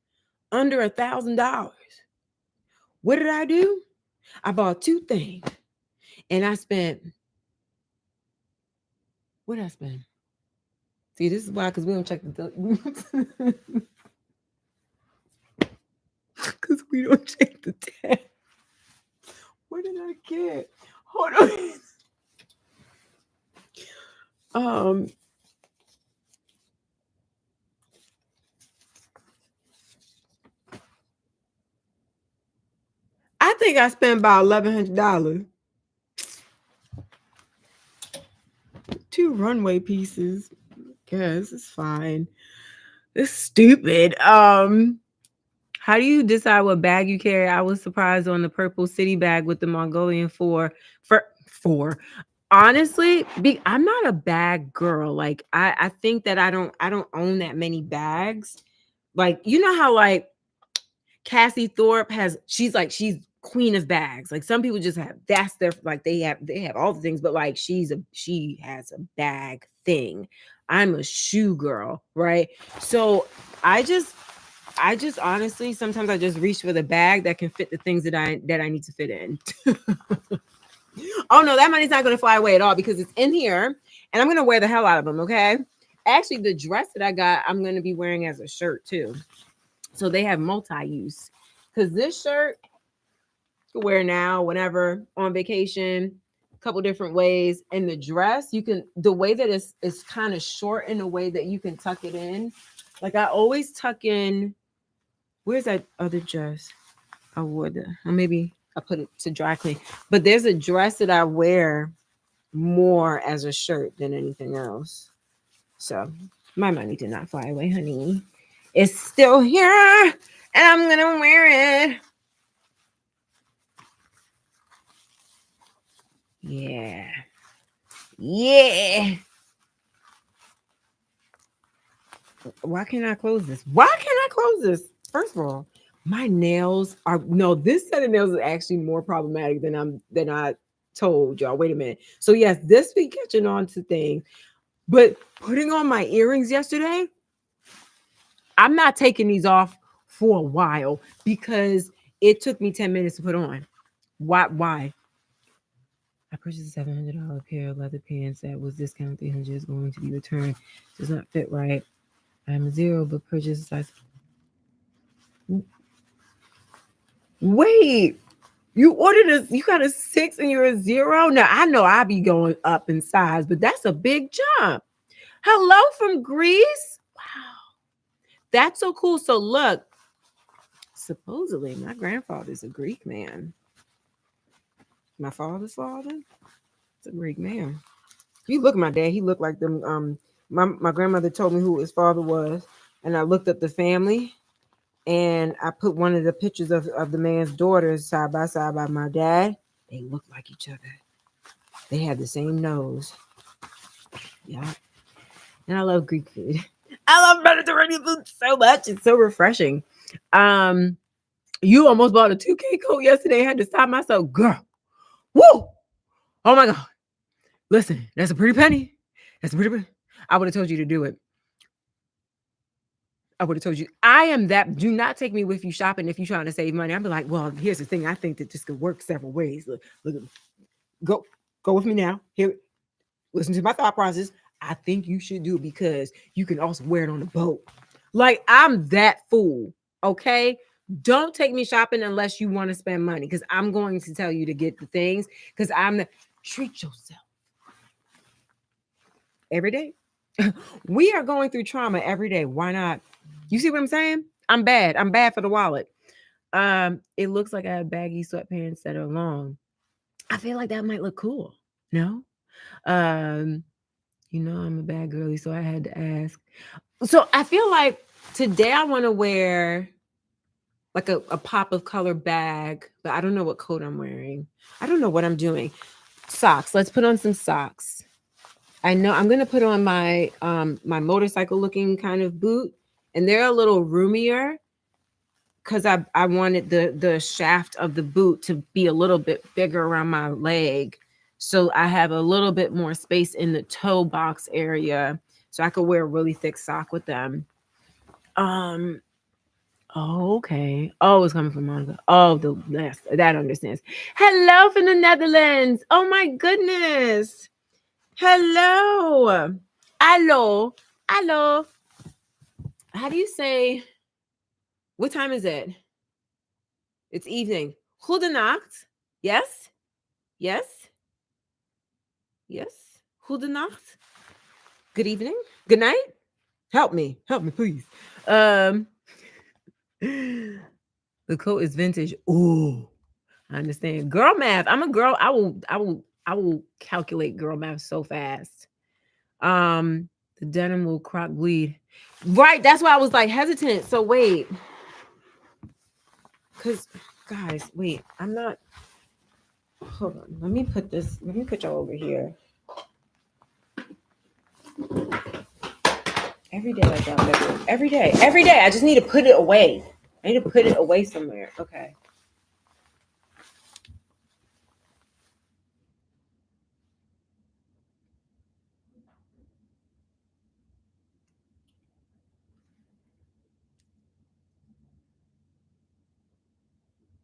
under $1,000. What did I do? I bought 2 things. And I spent, what did I spend? See, this is why, because we don't check the because we don't check the tab. What did I get? Hold on. Um, think I spent about $1,100. 2 runway pieces. Guess it's fine. It's stupid. How do you decide what bag you carry? I was surprised on the purple city bag with the Mongolian four. Honestly, I'm not a bag girl. Like I think that I don't own that many bags. Like you know how like Cassie Thorpe she's queen of bags. Like some people just have that's their like they have all the things, but like she has a bag thing. I'm a shoe girl, right? So I just honestly sometimes I just reach for the bag that can fit the things that I need to fit in. Oh no, that money's not gonna fly away at all because it's in here and I'm gonna wear the hell out of them, okay? Actually, the dress that I got, I'm gonna be wearing as a shirt too. So they have multi-use. Because this shirt you can wear now, whenever, on vacation, a couple different ways. And the dress, you can the way that it's kind of short in a way that you can tuck it in. Like I always tuck in. Where's that other dress? I would or maybe I put it to dry clean. But there's a dress that I wear more as a shirt than anything else. So my money did not fly away, honey. It's still here, and I'm gonna wear it. Yeah. Yeah. Why can't I close this? Why can't I close this? First of all, my nails are no, this set of nails is actually more problematic than I told y'all. Wait a minute. So yes, this be catching on to things, but putting on my earrings yesterday, I'm not taking these off for a while because it took me 10 minutes to put on. Why? I purchased a $700 pair of leather pants that was discounted 300 is going to be returned. Does not fit right. I'm a zero, but purchase size. Wait, you ordered you got a 6 and you're a 0? Now I know I be going up in size, but that's a big jump. Hello from Greece. Wow, that's so cool. So look, supposedly my grandfather's a Greek man. My father's father, it's a Greek man. You look at my dad. He looked like them. My grandmother told me who his father was, and I looked up the family, and I put one of the pictures of the man's daughters side by side by my dad. They look like each other. They have the same nose. Yeah, and I love Greek food. I love Mediterranean food so much. It's so refreshing. You almost bought a 2K coat yesterday. I had to stop myself, girl. Woo! Oh my god! Listen, that's a pretty penny. That's a pretty penny. I would have told you to do it. I would have told you. I am that. Do not take me with you shopping if you're trying to save money. I'd be like, well, here's the thing. I think that this could work several ways. Look, go with me now. Here, listen to my thought process. I think you should do it because you can also wear it on the boat. Like I'm that fool. Okay. Don't take me shopping unless you want to spend money because I'm going to tell you to get the things because treat yourself every day. We are going through trauma every day. Why not? You see what I'm saying? I'm bad. I'm bad for the wallet. It looks like I have baggy sweatpants that are long. I feel like that might look cool. No? I'm a bad girly, so I had to ask. So I feel like today I want to wear like a pop of color bag, but I don't know what coat I'm wearing. I don't know what I'm doing. Socks. Let's put on some socks. I know I'm gonna put on my my motorcycle looking kind of boot, and they're a little roomier because I wanted the shaft of the boot to be a little bit bigger around my leg, so I have a little bit more space in the toe box area, so I could wear a really thick sock with them. Oh, okay. Oh, it's coming from Monica. Oh, that understands. Hello from the Netherlands. Oh my goodness. Hello. Hello. Hello. How do you say, what time is it? It's evening. Goedenacht. Yes? Yes? Yes? Goedenacht. Good evening. Good night. Help me. Help me, please. The coat is vintage. Oh, I understand. Girl math. I'm a girl. I will calculate girl math so fast. The denim will crock bleed. Right. That's why I was like hesitant. So wait. Cause guys, wait, I'm not hold on. Let me put y'all over here. Every day I drop that. Every day. Every day. I just need to put it away. I need to put it away somewhere. Okay.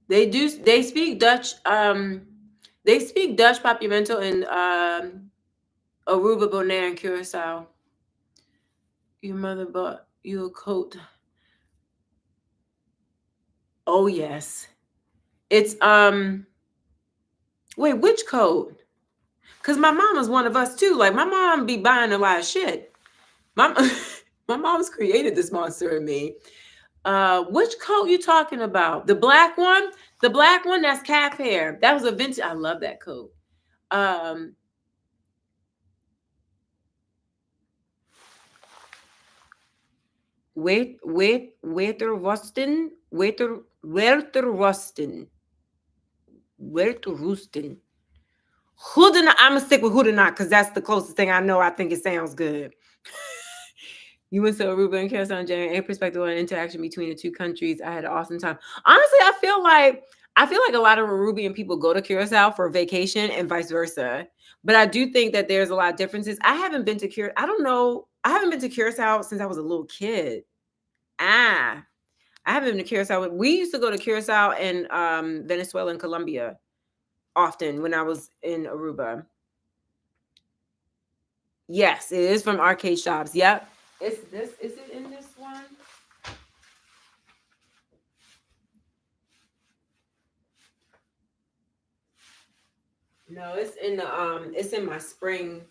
They speak Dutch. They speak Dutch Papiamento in Aruba, Bonaire, and Curacao. Your mother bought you a coat. Oh yes. It's wait, which coat? Cause my mom is one of us too. Like my mom be buying a lot of shit. My my mom's created this monster in me. Which coat you talking about? The black one? The black one that's calf hair. That was a vintage. I love that coat. Weterrusten. Weterrusten. Houdena. I'm gonna stick with Houdena because that's the closest thing I know. I think it sounds good. You went to Aruba and Curacao in January. A perspective on interaction between the two countries. I had an awesome time. Honestly, I feel like a lot of Arubian people go to Curacao for vacation and vice versa. But I do think that there's a lot of differences. I haven't been to Curacao. I don't know. I haven't been to Curacao since I was a little kid. I haven't been to Curacao. We used to go to Curacao and Venezuela and Colombia often when I was in Aruba. Yes, it is from arcade shops. Yep. Is it in this one? No, it's in my spring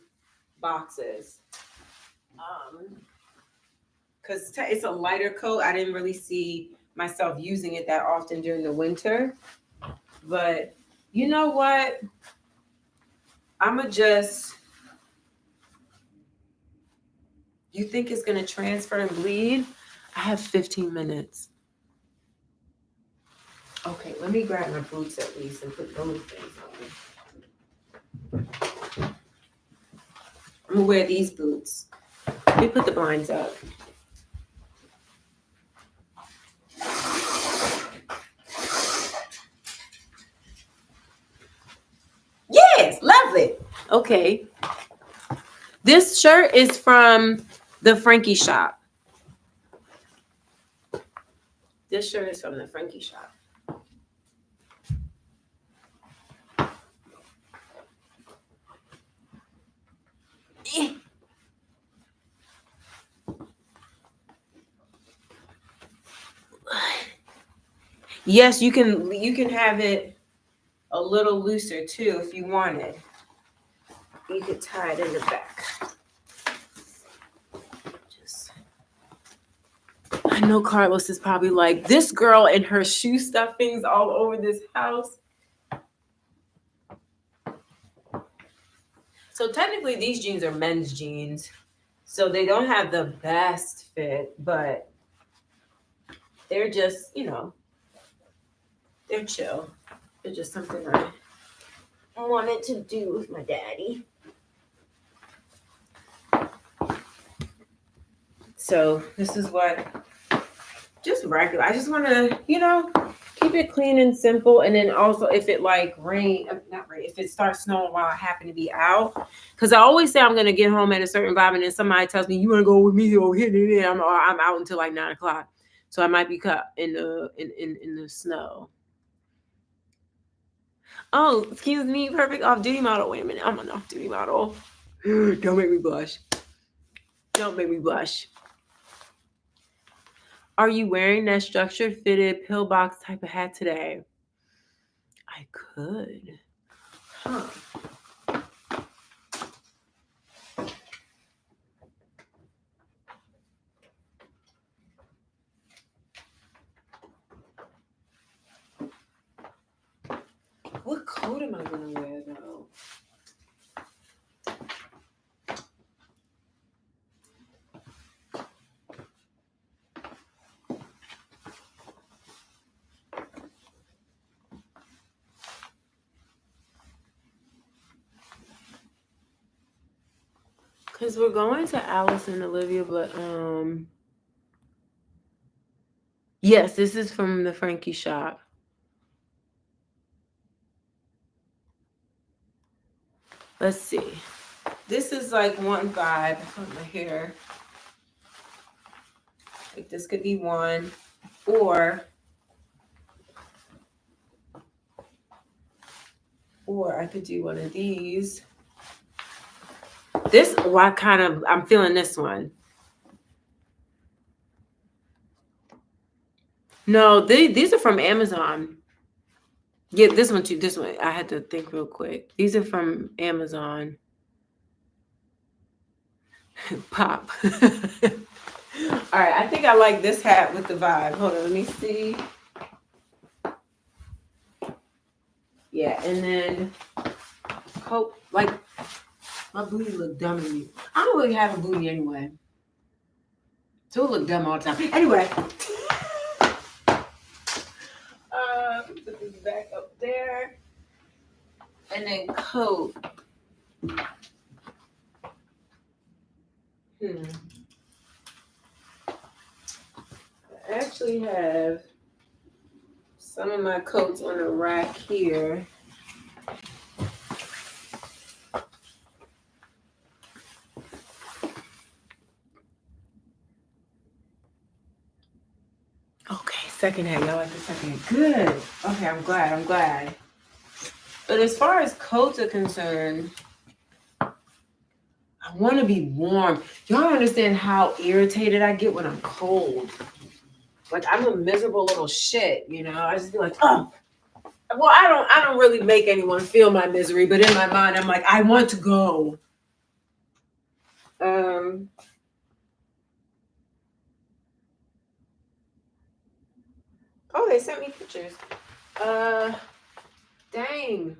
boxes. Because it's a lighter coat. I didn't really see myself using it that often during the winter. But you know what? I'ma just. You think it's gonna transfer and bleed? I have 15 minutes. Okay, let me grab my boots at least and put those things on. I'm gonna wear these boots. Let me put the blinds up. Yes, lovely. Okay. This shirt is from the Frankie shop. This shirt is from the Frankie shop. Yes, you can have it a little looser too if you wanted. You could tie it in the back. I know Carlos is probably like, this girl and her shoe stuffings all over this house. So technically these jeans are men's jeans. So they don't have the best fit, but they're just, they're chill. They're just something I wanted to do with my daddy. So this is what, just regular. I just want to, keep it clean and simple. And then also if it like if it starts snowing while I happen to be out, because I always say I'm going to get home at a certain vibe, and then somebody tells me, you want to go with me over here? I'm out until like 9:00. So I might be caught in the snow. Oh, excuse me, perfect off-duty model. Wait a minute, I'm an off-duty model. Don't make me blush. Don't make me blush. Are you wearing that structured fitted pillbox type of hat today? I could. Huh. coat am I gonna wear though? Because we're going to Alice and Olivia, but yes, this is from the Frankie shop. Let's see. This is like one vibe on my hair. Like this could be one, or I could do one of these. This, why kind of, I'm feeling this one. No, these are from Amazon. Yeah, this one too. This one, I had to think real quick. These are from Amazon. Pop. All right, I think I like this hat with the vibe. Hold on, let me see. Yeah, and then coat, like, my booty look dumb to me. I don't really have a booty anyway. So it look dumb all the time. Anyway. Put this back up there. And then coat. I actually have some of my coats on a rack here. Okay, second hand. Y'all like the second hand? Good. Okay, I'm glad. But as far as coats are concerned, I want to be warm. Y'all don't understand how irritated I get when I'm cold. Like, I'm a miserable little shit, you know? I just be like, oh. Well, I don't really make anyone feel my misery, but in my mind, I'm like, I want to go. Oh, they sent me pictures. Dang.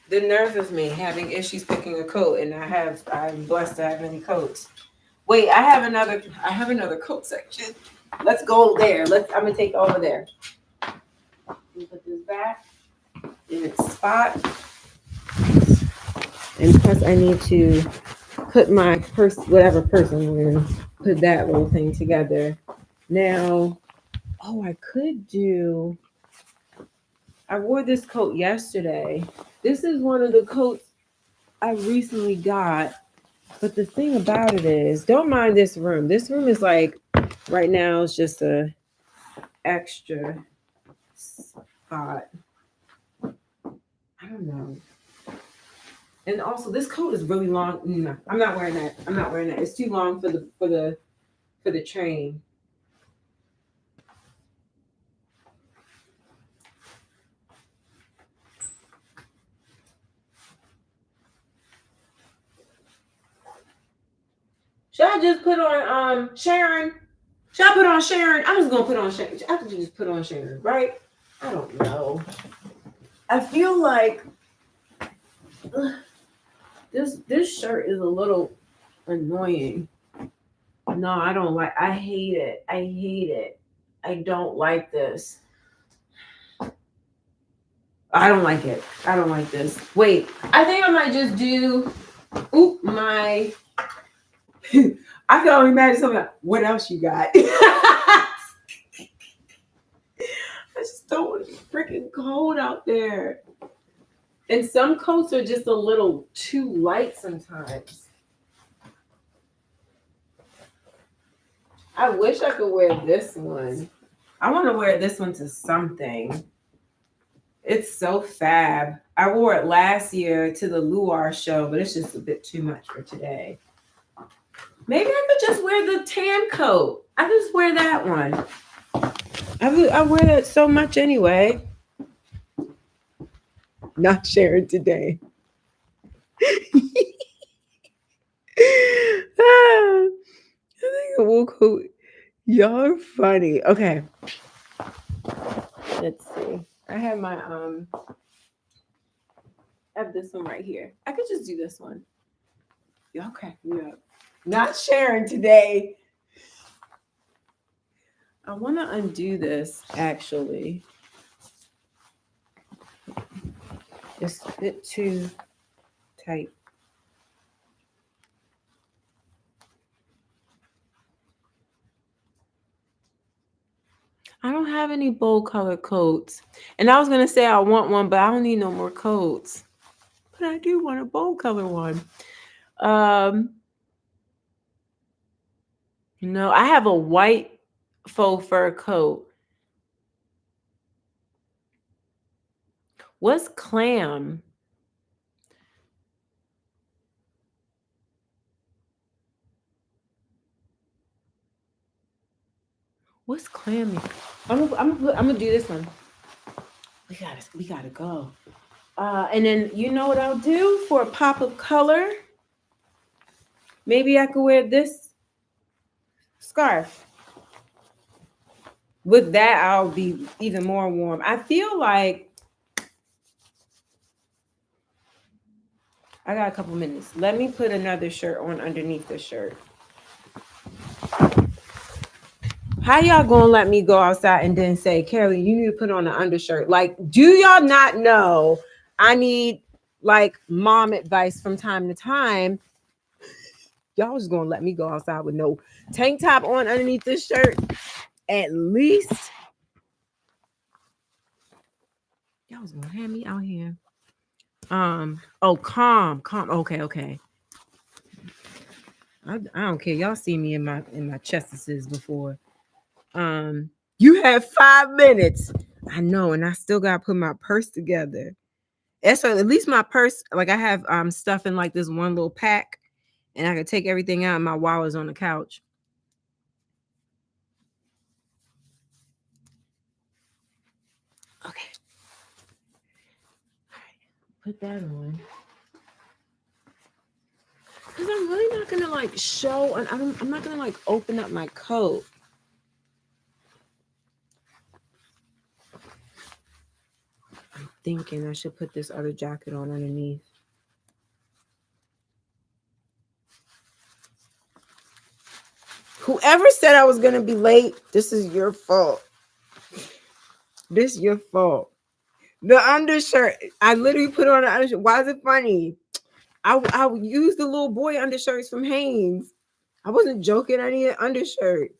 The nerve of me having issues picking a coat, and I'm blessed to have many coats. Wait, I have another coat section. Let's go there. I'm gonna take over there. Let me put this back in its spot. And plus I need to put my whatever person we're gonna put that little thing together. Now, I wore this coat yesterday. This is one of the coats I recently got. But the thing about it is, don't mind this room. This room is like, right now, it's just a extra spot. I don't know. And also, this coat is really long. No, I'm not wearing that. It's too long for the train. Should I just put on Sharon? Should I put on Sharon? I'm just gonna put on Sharon. I could just put on Sharon, right? I don't know. I feel like this shirt is a little annoying. No, I don't like. I hate it. I don't like this. I don't like it. I don't like this. Wait, I think I might just do. My. I can only imagine something. What else you got? I just don't want to be freaking cold out there. And some coats are just a little too light sometimes. I wish I could wear this one. I want to wear this one to something. It's so fab. I wore it last year to the Luar show, but it's just a bit too much for today. Maybe I could just wear the tan coat. I could just wear that one. I wear that so much anyway. Not sharing today. I think a wool coat. Y'all are funny. Okay. Let's see. I have my I have this one right here. I could just do this one. Y'all crack me up. Not sharing today. I want to undo this actually. It's a bit too tight. I don't have any bold color coats. And I was going to say I want one, but I don't need no more coats. But I do want a bold color one. No, I have a white faux fur coat. What's clam? What's clammy? I'm gonna do this one. We gotta go. And then you know what I'll do for a pop of color? Maybe I could wear this scarf. With that, I'll be even more warm. I feel like I got a couple minutes. Let me put another shirt on underneath the shirt. How y'all gonna let me go outside and then say, Carrie, you need to put on an undershirt? Like, do y'all not know I need like mom advice from time to time? Y'all just gonna let me go outside with no tank top on underneath this shirt? At least y'all was gonna have me out here. Oh, calm. Okay. I don't care. Y'all see me in my chestesses before. You have 5 minutes. I know, and I still gotta put my purse together. So at least my purse, like I have stuff in like this one little pack, and I can take everything out. And my wallet's on the couch. Okay. All right. Put that on. Because I'm really not gonna like show, and I'm not gonna like open up my coat. I'm thinking I should put this other jacket on underneath. Whoever said I was gonna be late, this is your fault. This is your fault. The undershirt, I literally put on an undershirt. Why is it funny? I use the little boy undershirts from Hanes. I wasn't joking. I need an undershirt.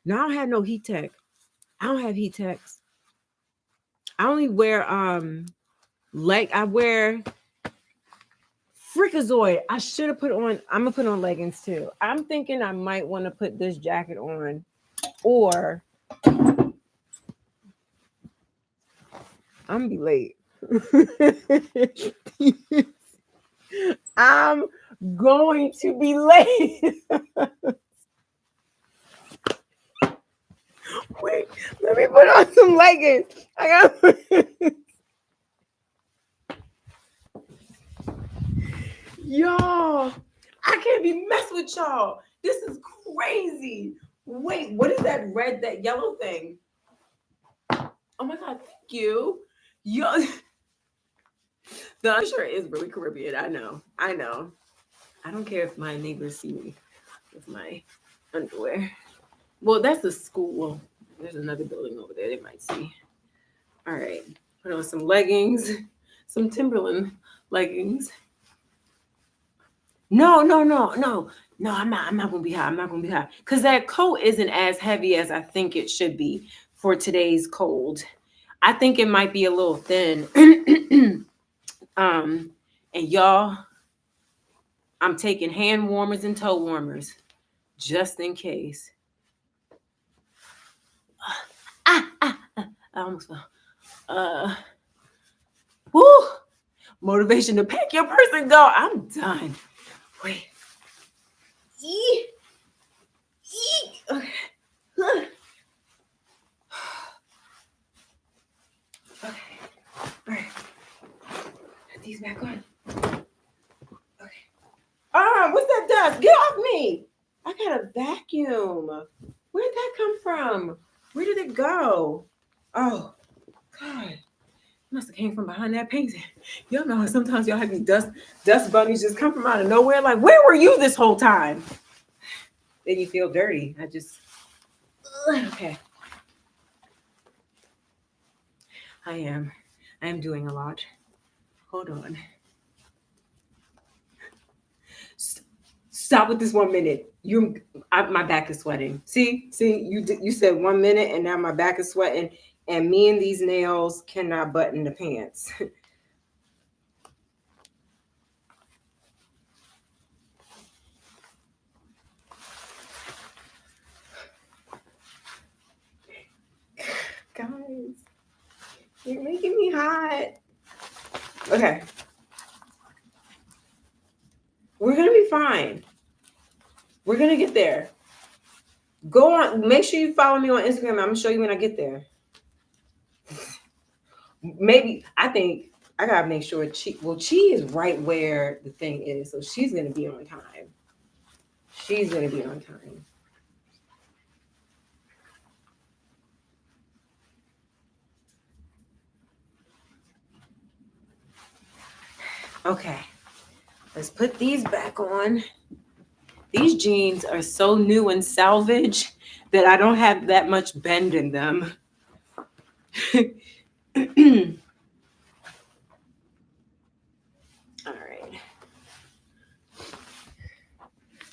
No, I don't have no heat tech. I don't have heat techs. I only wear I wear Freakazoid. I should have put on. I'm gonna put on leggings too. I'm thinking I might want to put this jacket on, or I'm gonna be late. I'm going to be late. Wait, let me put on some leggings. I got. Y'all, I can't be messed with y'all. This is crazy. Wait, what is that yellow thing? Oh my God, thank you. Yo, the undershirt is really Caribbean. I know. I don't care if my neighbors see me with my underwear. Well, that's the school. Well, there's another building over there. They might see. All right. Put on some leggings, some Timberland leggings. No. I'm not gonna be hot. Because that coat isn't as heavy as I think it should be for today's cold. I think it might be a little thin. And y'all, I'm taking hand warmers and toe warmers just in case. I almost fell. Woo! Motivation to pack your purse and go. I'm done. Wait. Okay. Okay. All right. Put these back on. Okay. What's that dust? Get off me. I got a vacuum. Where did that come from? Where did it go? Oh, God, must have came from behind that painting. Y'all know how sometimes y'all have these dust bunnies just come from out of nowhere. Like, where were you this whole time? Then you feel dirty. Okay. I am doing a lot. Hold on. Stop with this 1 minute. My back is sweating. See, you said 1 minute, and now my back is sweating, and me and these nails cannot button the pants. Guys, you're making me hot. Okay. We're gonna be fine. We're gonna get there. Go on. Make sure you follow me on Instagram. I'm gonna show you when I get there. Maybe I think I gotta make sure Chi is right where the thing is, so she's gonna be on time. She's gonna be on time. Okay, let's put these back on. These jeans are so new and salvage that I don't have that much bend in them. All right.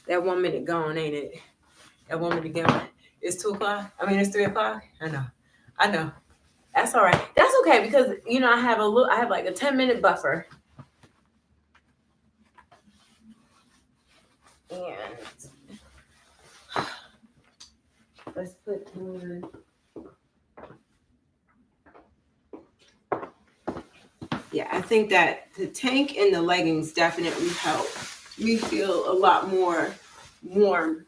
That 1 minute gone, ain't it? That 1 minute gone. It's 2 o'clock. I mean, it's 3 o'clock. I know. That's all right. That's okay because I have like a 10-minute buffer. And let's put on. Yeah, I think that the tank and the leggings definitely help me feel a lot more warm.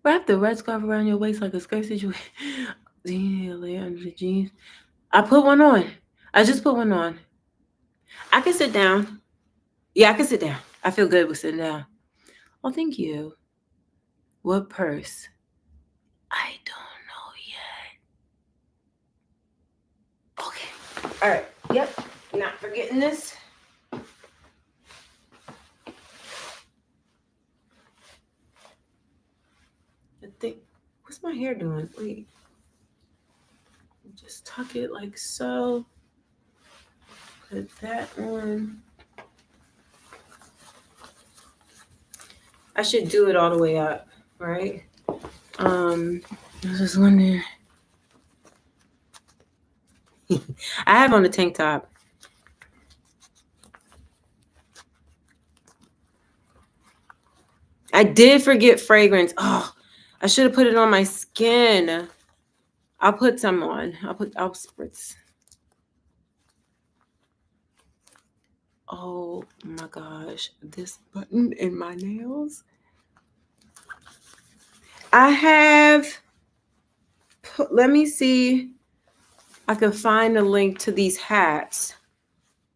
Wrap the red scarf around your waist like a skirt situation. Lay under the jeans. I put one on. I just put one on. I can sit down. Yeah, I can sit down. I feel good with sitting down. Oh, thank you. What purse? I don't know yet. Okay. All right. Yep. Not forgetting this. What's my hair doing? Wait. Just tuck it like so. Put that on. I should do it all the way up, right? I was just wondering. I have on the tank top. I did forget fragrance. Oh, I should have put it on my skin. I'll put some on. I'll spritz. Oh my gosh, this button in my nails. I have, let me see. I can find a link to these hats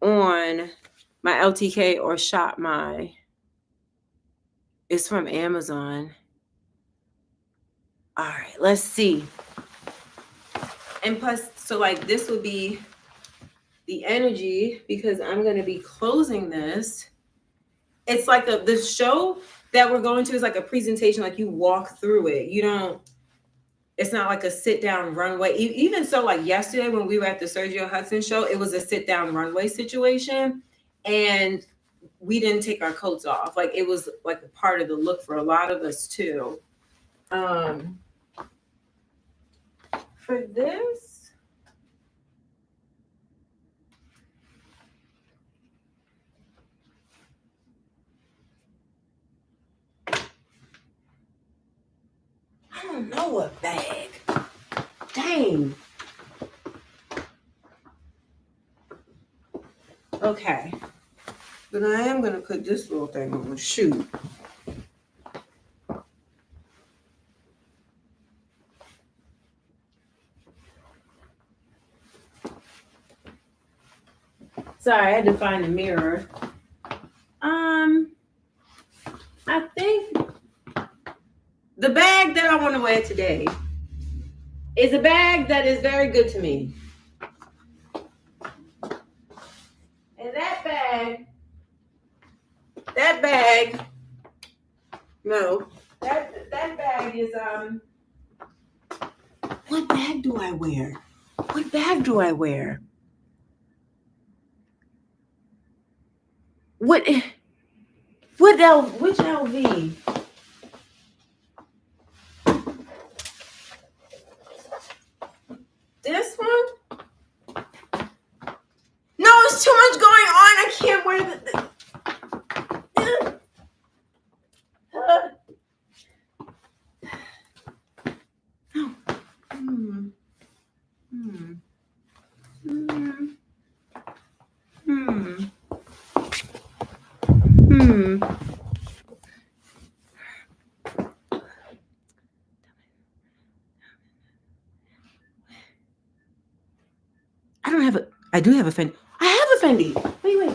on my LTK or Shop My. It's from Amazon. All right, let's see. And plus, so like this would be the energy because I'm going to be closing this. It's like the show that we're going to is like a presentation, like you walk through it. It's not like a sit down runway. Even so, like yesterday when we were at the Sergio Hudson show, it was a sit down runway situation. And we didn't take our coats off. Like it was like a part of the look for a lot of us too. For this, I don't know what bag. Dang. Okay. But I am going to put this little thing on. Shoot. Sorry, I had to find a mirror. I think the bag that I want to wear today is a bag that is very good to me. And that bag, no, that bag is, what bag do I wear? What bag do I wear? Which LV? This one? No, it's too much going on. I can't wear the I do have a Fendi. I have a Fendi. Wait.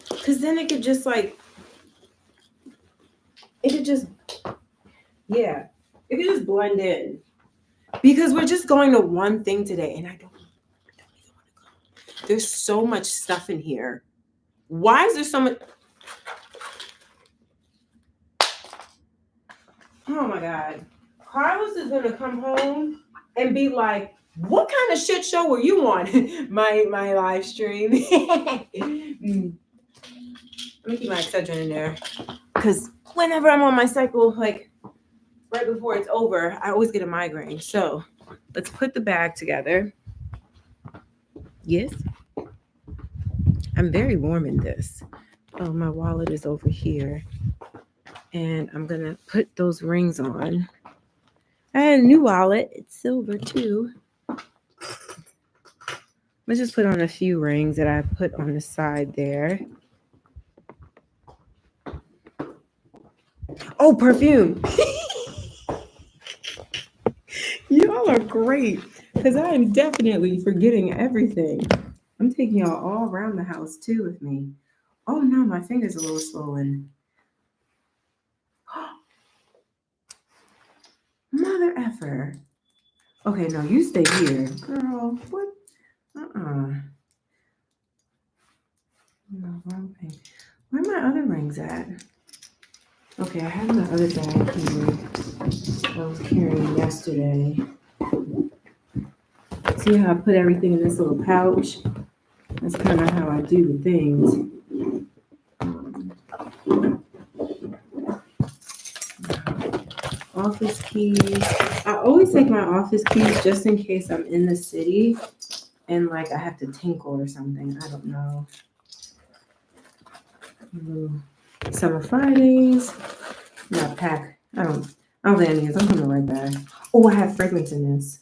Because then it could just blend in. Because we're just going to one thing today, and I don't even want to go. There's so much stuff in here. Why is there so much? Oh my God. Carlos is going to come home and be like, what kind of shit show were you on? my live stream. Let me keep my Excedrin in there. Because whenever I'm on my cycle, like right before it's over, I always get a migraine. So let's put the bag together. Yes. I'm very warm in this. Oh, my wallet is over here. And I'm going to put those rings on. I had a new wallet. It's silver too. Let's just put on a few rings that I put on the side there. Oh, perfume. Y'all are great because I am definitely forgetting everything. I'm taking y'all all around the house too with me. Oh no, my finger's a little swollen. Mother effer. Okay, no, you stay here. Girl, what? No, wrong thing. Where are my other rings at? Okay, I have my other bag here I was carrying yesterday. See how I put everything in this little pouch? That's kind of how I do the things. Office keys. I always take my office keys just in case I'm in the city and like I have to tinkle or something. I don't know. Summer Fridays. Not pack. I don't think any of this. I'm coming right back. Oh, I have fragrance in this.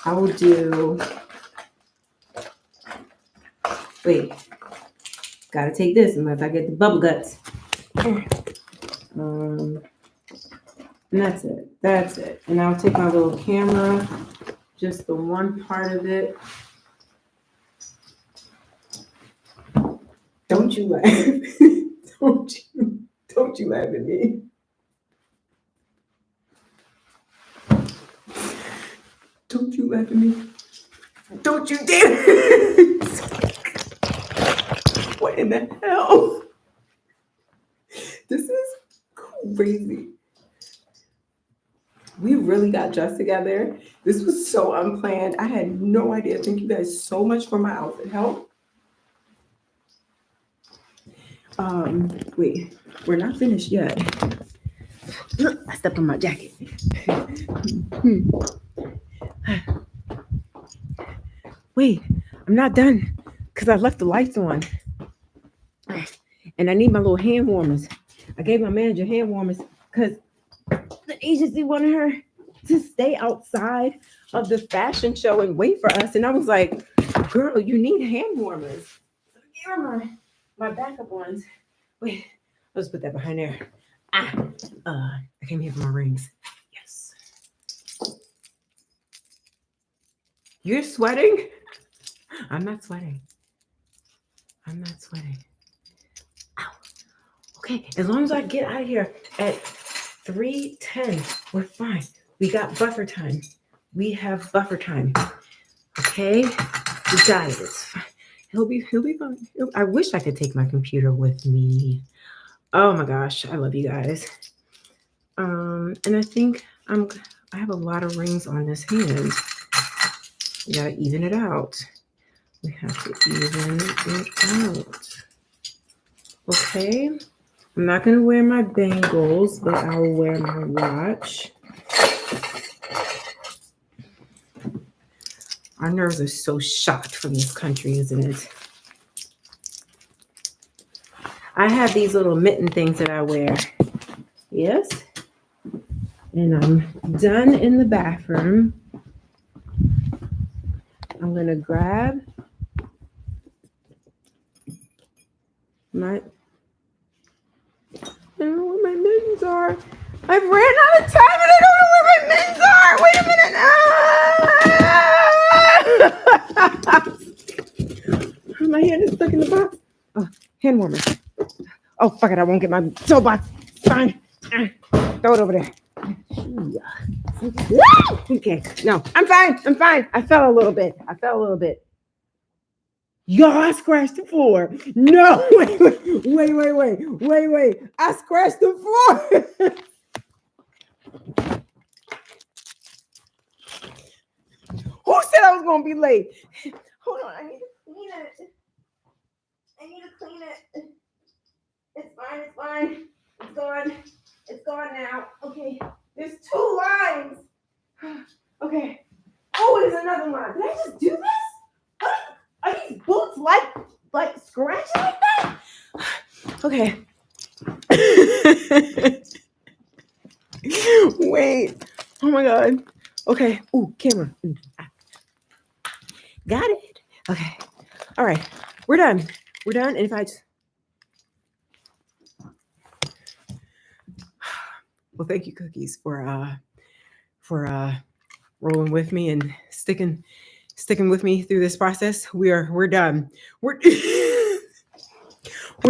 I will do. Wait. Gotta take this unless I get the bubble guts. And that's it. That's it. And I'll take my little camera, just the one part of it. Don't you laugh. Don't you laugh at me. Don't you laugh at me. Don't you dare. What in the hell? This is crazy. We really got dressed together. This was so unplanned. I had no idea. Thank you guys so much for my outfit help. Wait, we're not finished yet. I stepped on my jacket. Wait, I'm not done because I left the lights on. And I need my little hand warmers. I gave my manager hand warmers because the agency wanted her to stay outside of the fashion show and wait for us. And I was like, girl, you need hand warmers. Here are my backup ones. Wait, let's put that behind there. I came here for my rings. Yes. You're sweating? I'm not sweating. I'm not sweating. Ow. Okay, as long as I get out of here at 3:10, we're fine. We got buffer time. We have buffer time. Okay, we got it. It's fine. He'll be fine. I wish I could take my computer with me. Oh my gosh, I love you guys. And I think I have a lot of rings on this hand. We gotta even it out. We have to even it out. Okay. I'm not gonna wear my bangles, but I'll wear my watch. Our nerves are so shocked from this country, isn't it? I have these little mitten things that I wear. Yes. And I'm done in the bathroom. I'm gonna grab my, I don't know where my mittens are. I've ran out of time and I don't know where my mittens are. Wait a minute. My hand is stuck in the box. Oh, hand warmer. Oh, fuck it. I won't get my toe box. Fine. Throw it over there. Okay. No, I'm fine. I'm fine. I fell a little bit. Yo, I scratched the floor. No, wait. I scratched the floor. Who said I was going to be late? Hold on. I need to clean it. It's fine. It's gone now. Okay. There's 2 lines. Okay. Oh, there's another line. Did I just do this? Are these boots like scratching like that? Okay. Wait. Oh my God. Okay. Ooh, camera. Got it. Okay. All right. We're done. And if I just... Well, thank you, Cookies, for rolling with me and sticking with me through this process. We're done. We're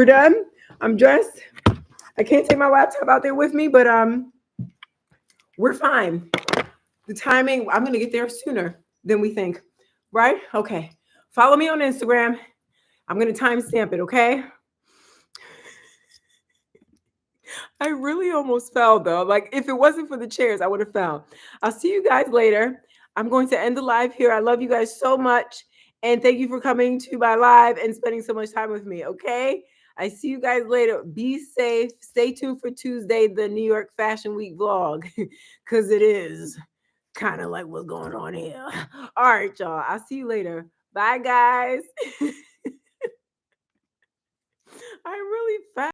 done. I'm dressed. I can't take my laptop out there with me, but we're fine. The timing, I'm gonna get there sooner than we think. Right? Okay. Follow me on Instagram. I'm gonna timestamp it, okay? I really almost fell though. Like if it wasn't for the chairs, I would have fell. I'll see you guys later. I'm going to end the live here. I love you guys so much. And thank you for coming to my live and spending so much time with me. Okay. I see you guys later. Be safe. Stay tuned for Tuesday, the New York Fashion Week vlog, because it is kind of like what's going on here. All right, y'all. I'll see you later. Bye, guys. I really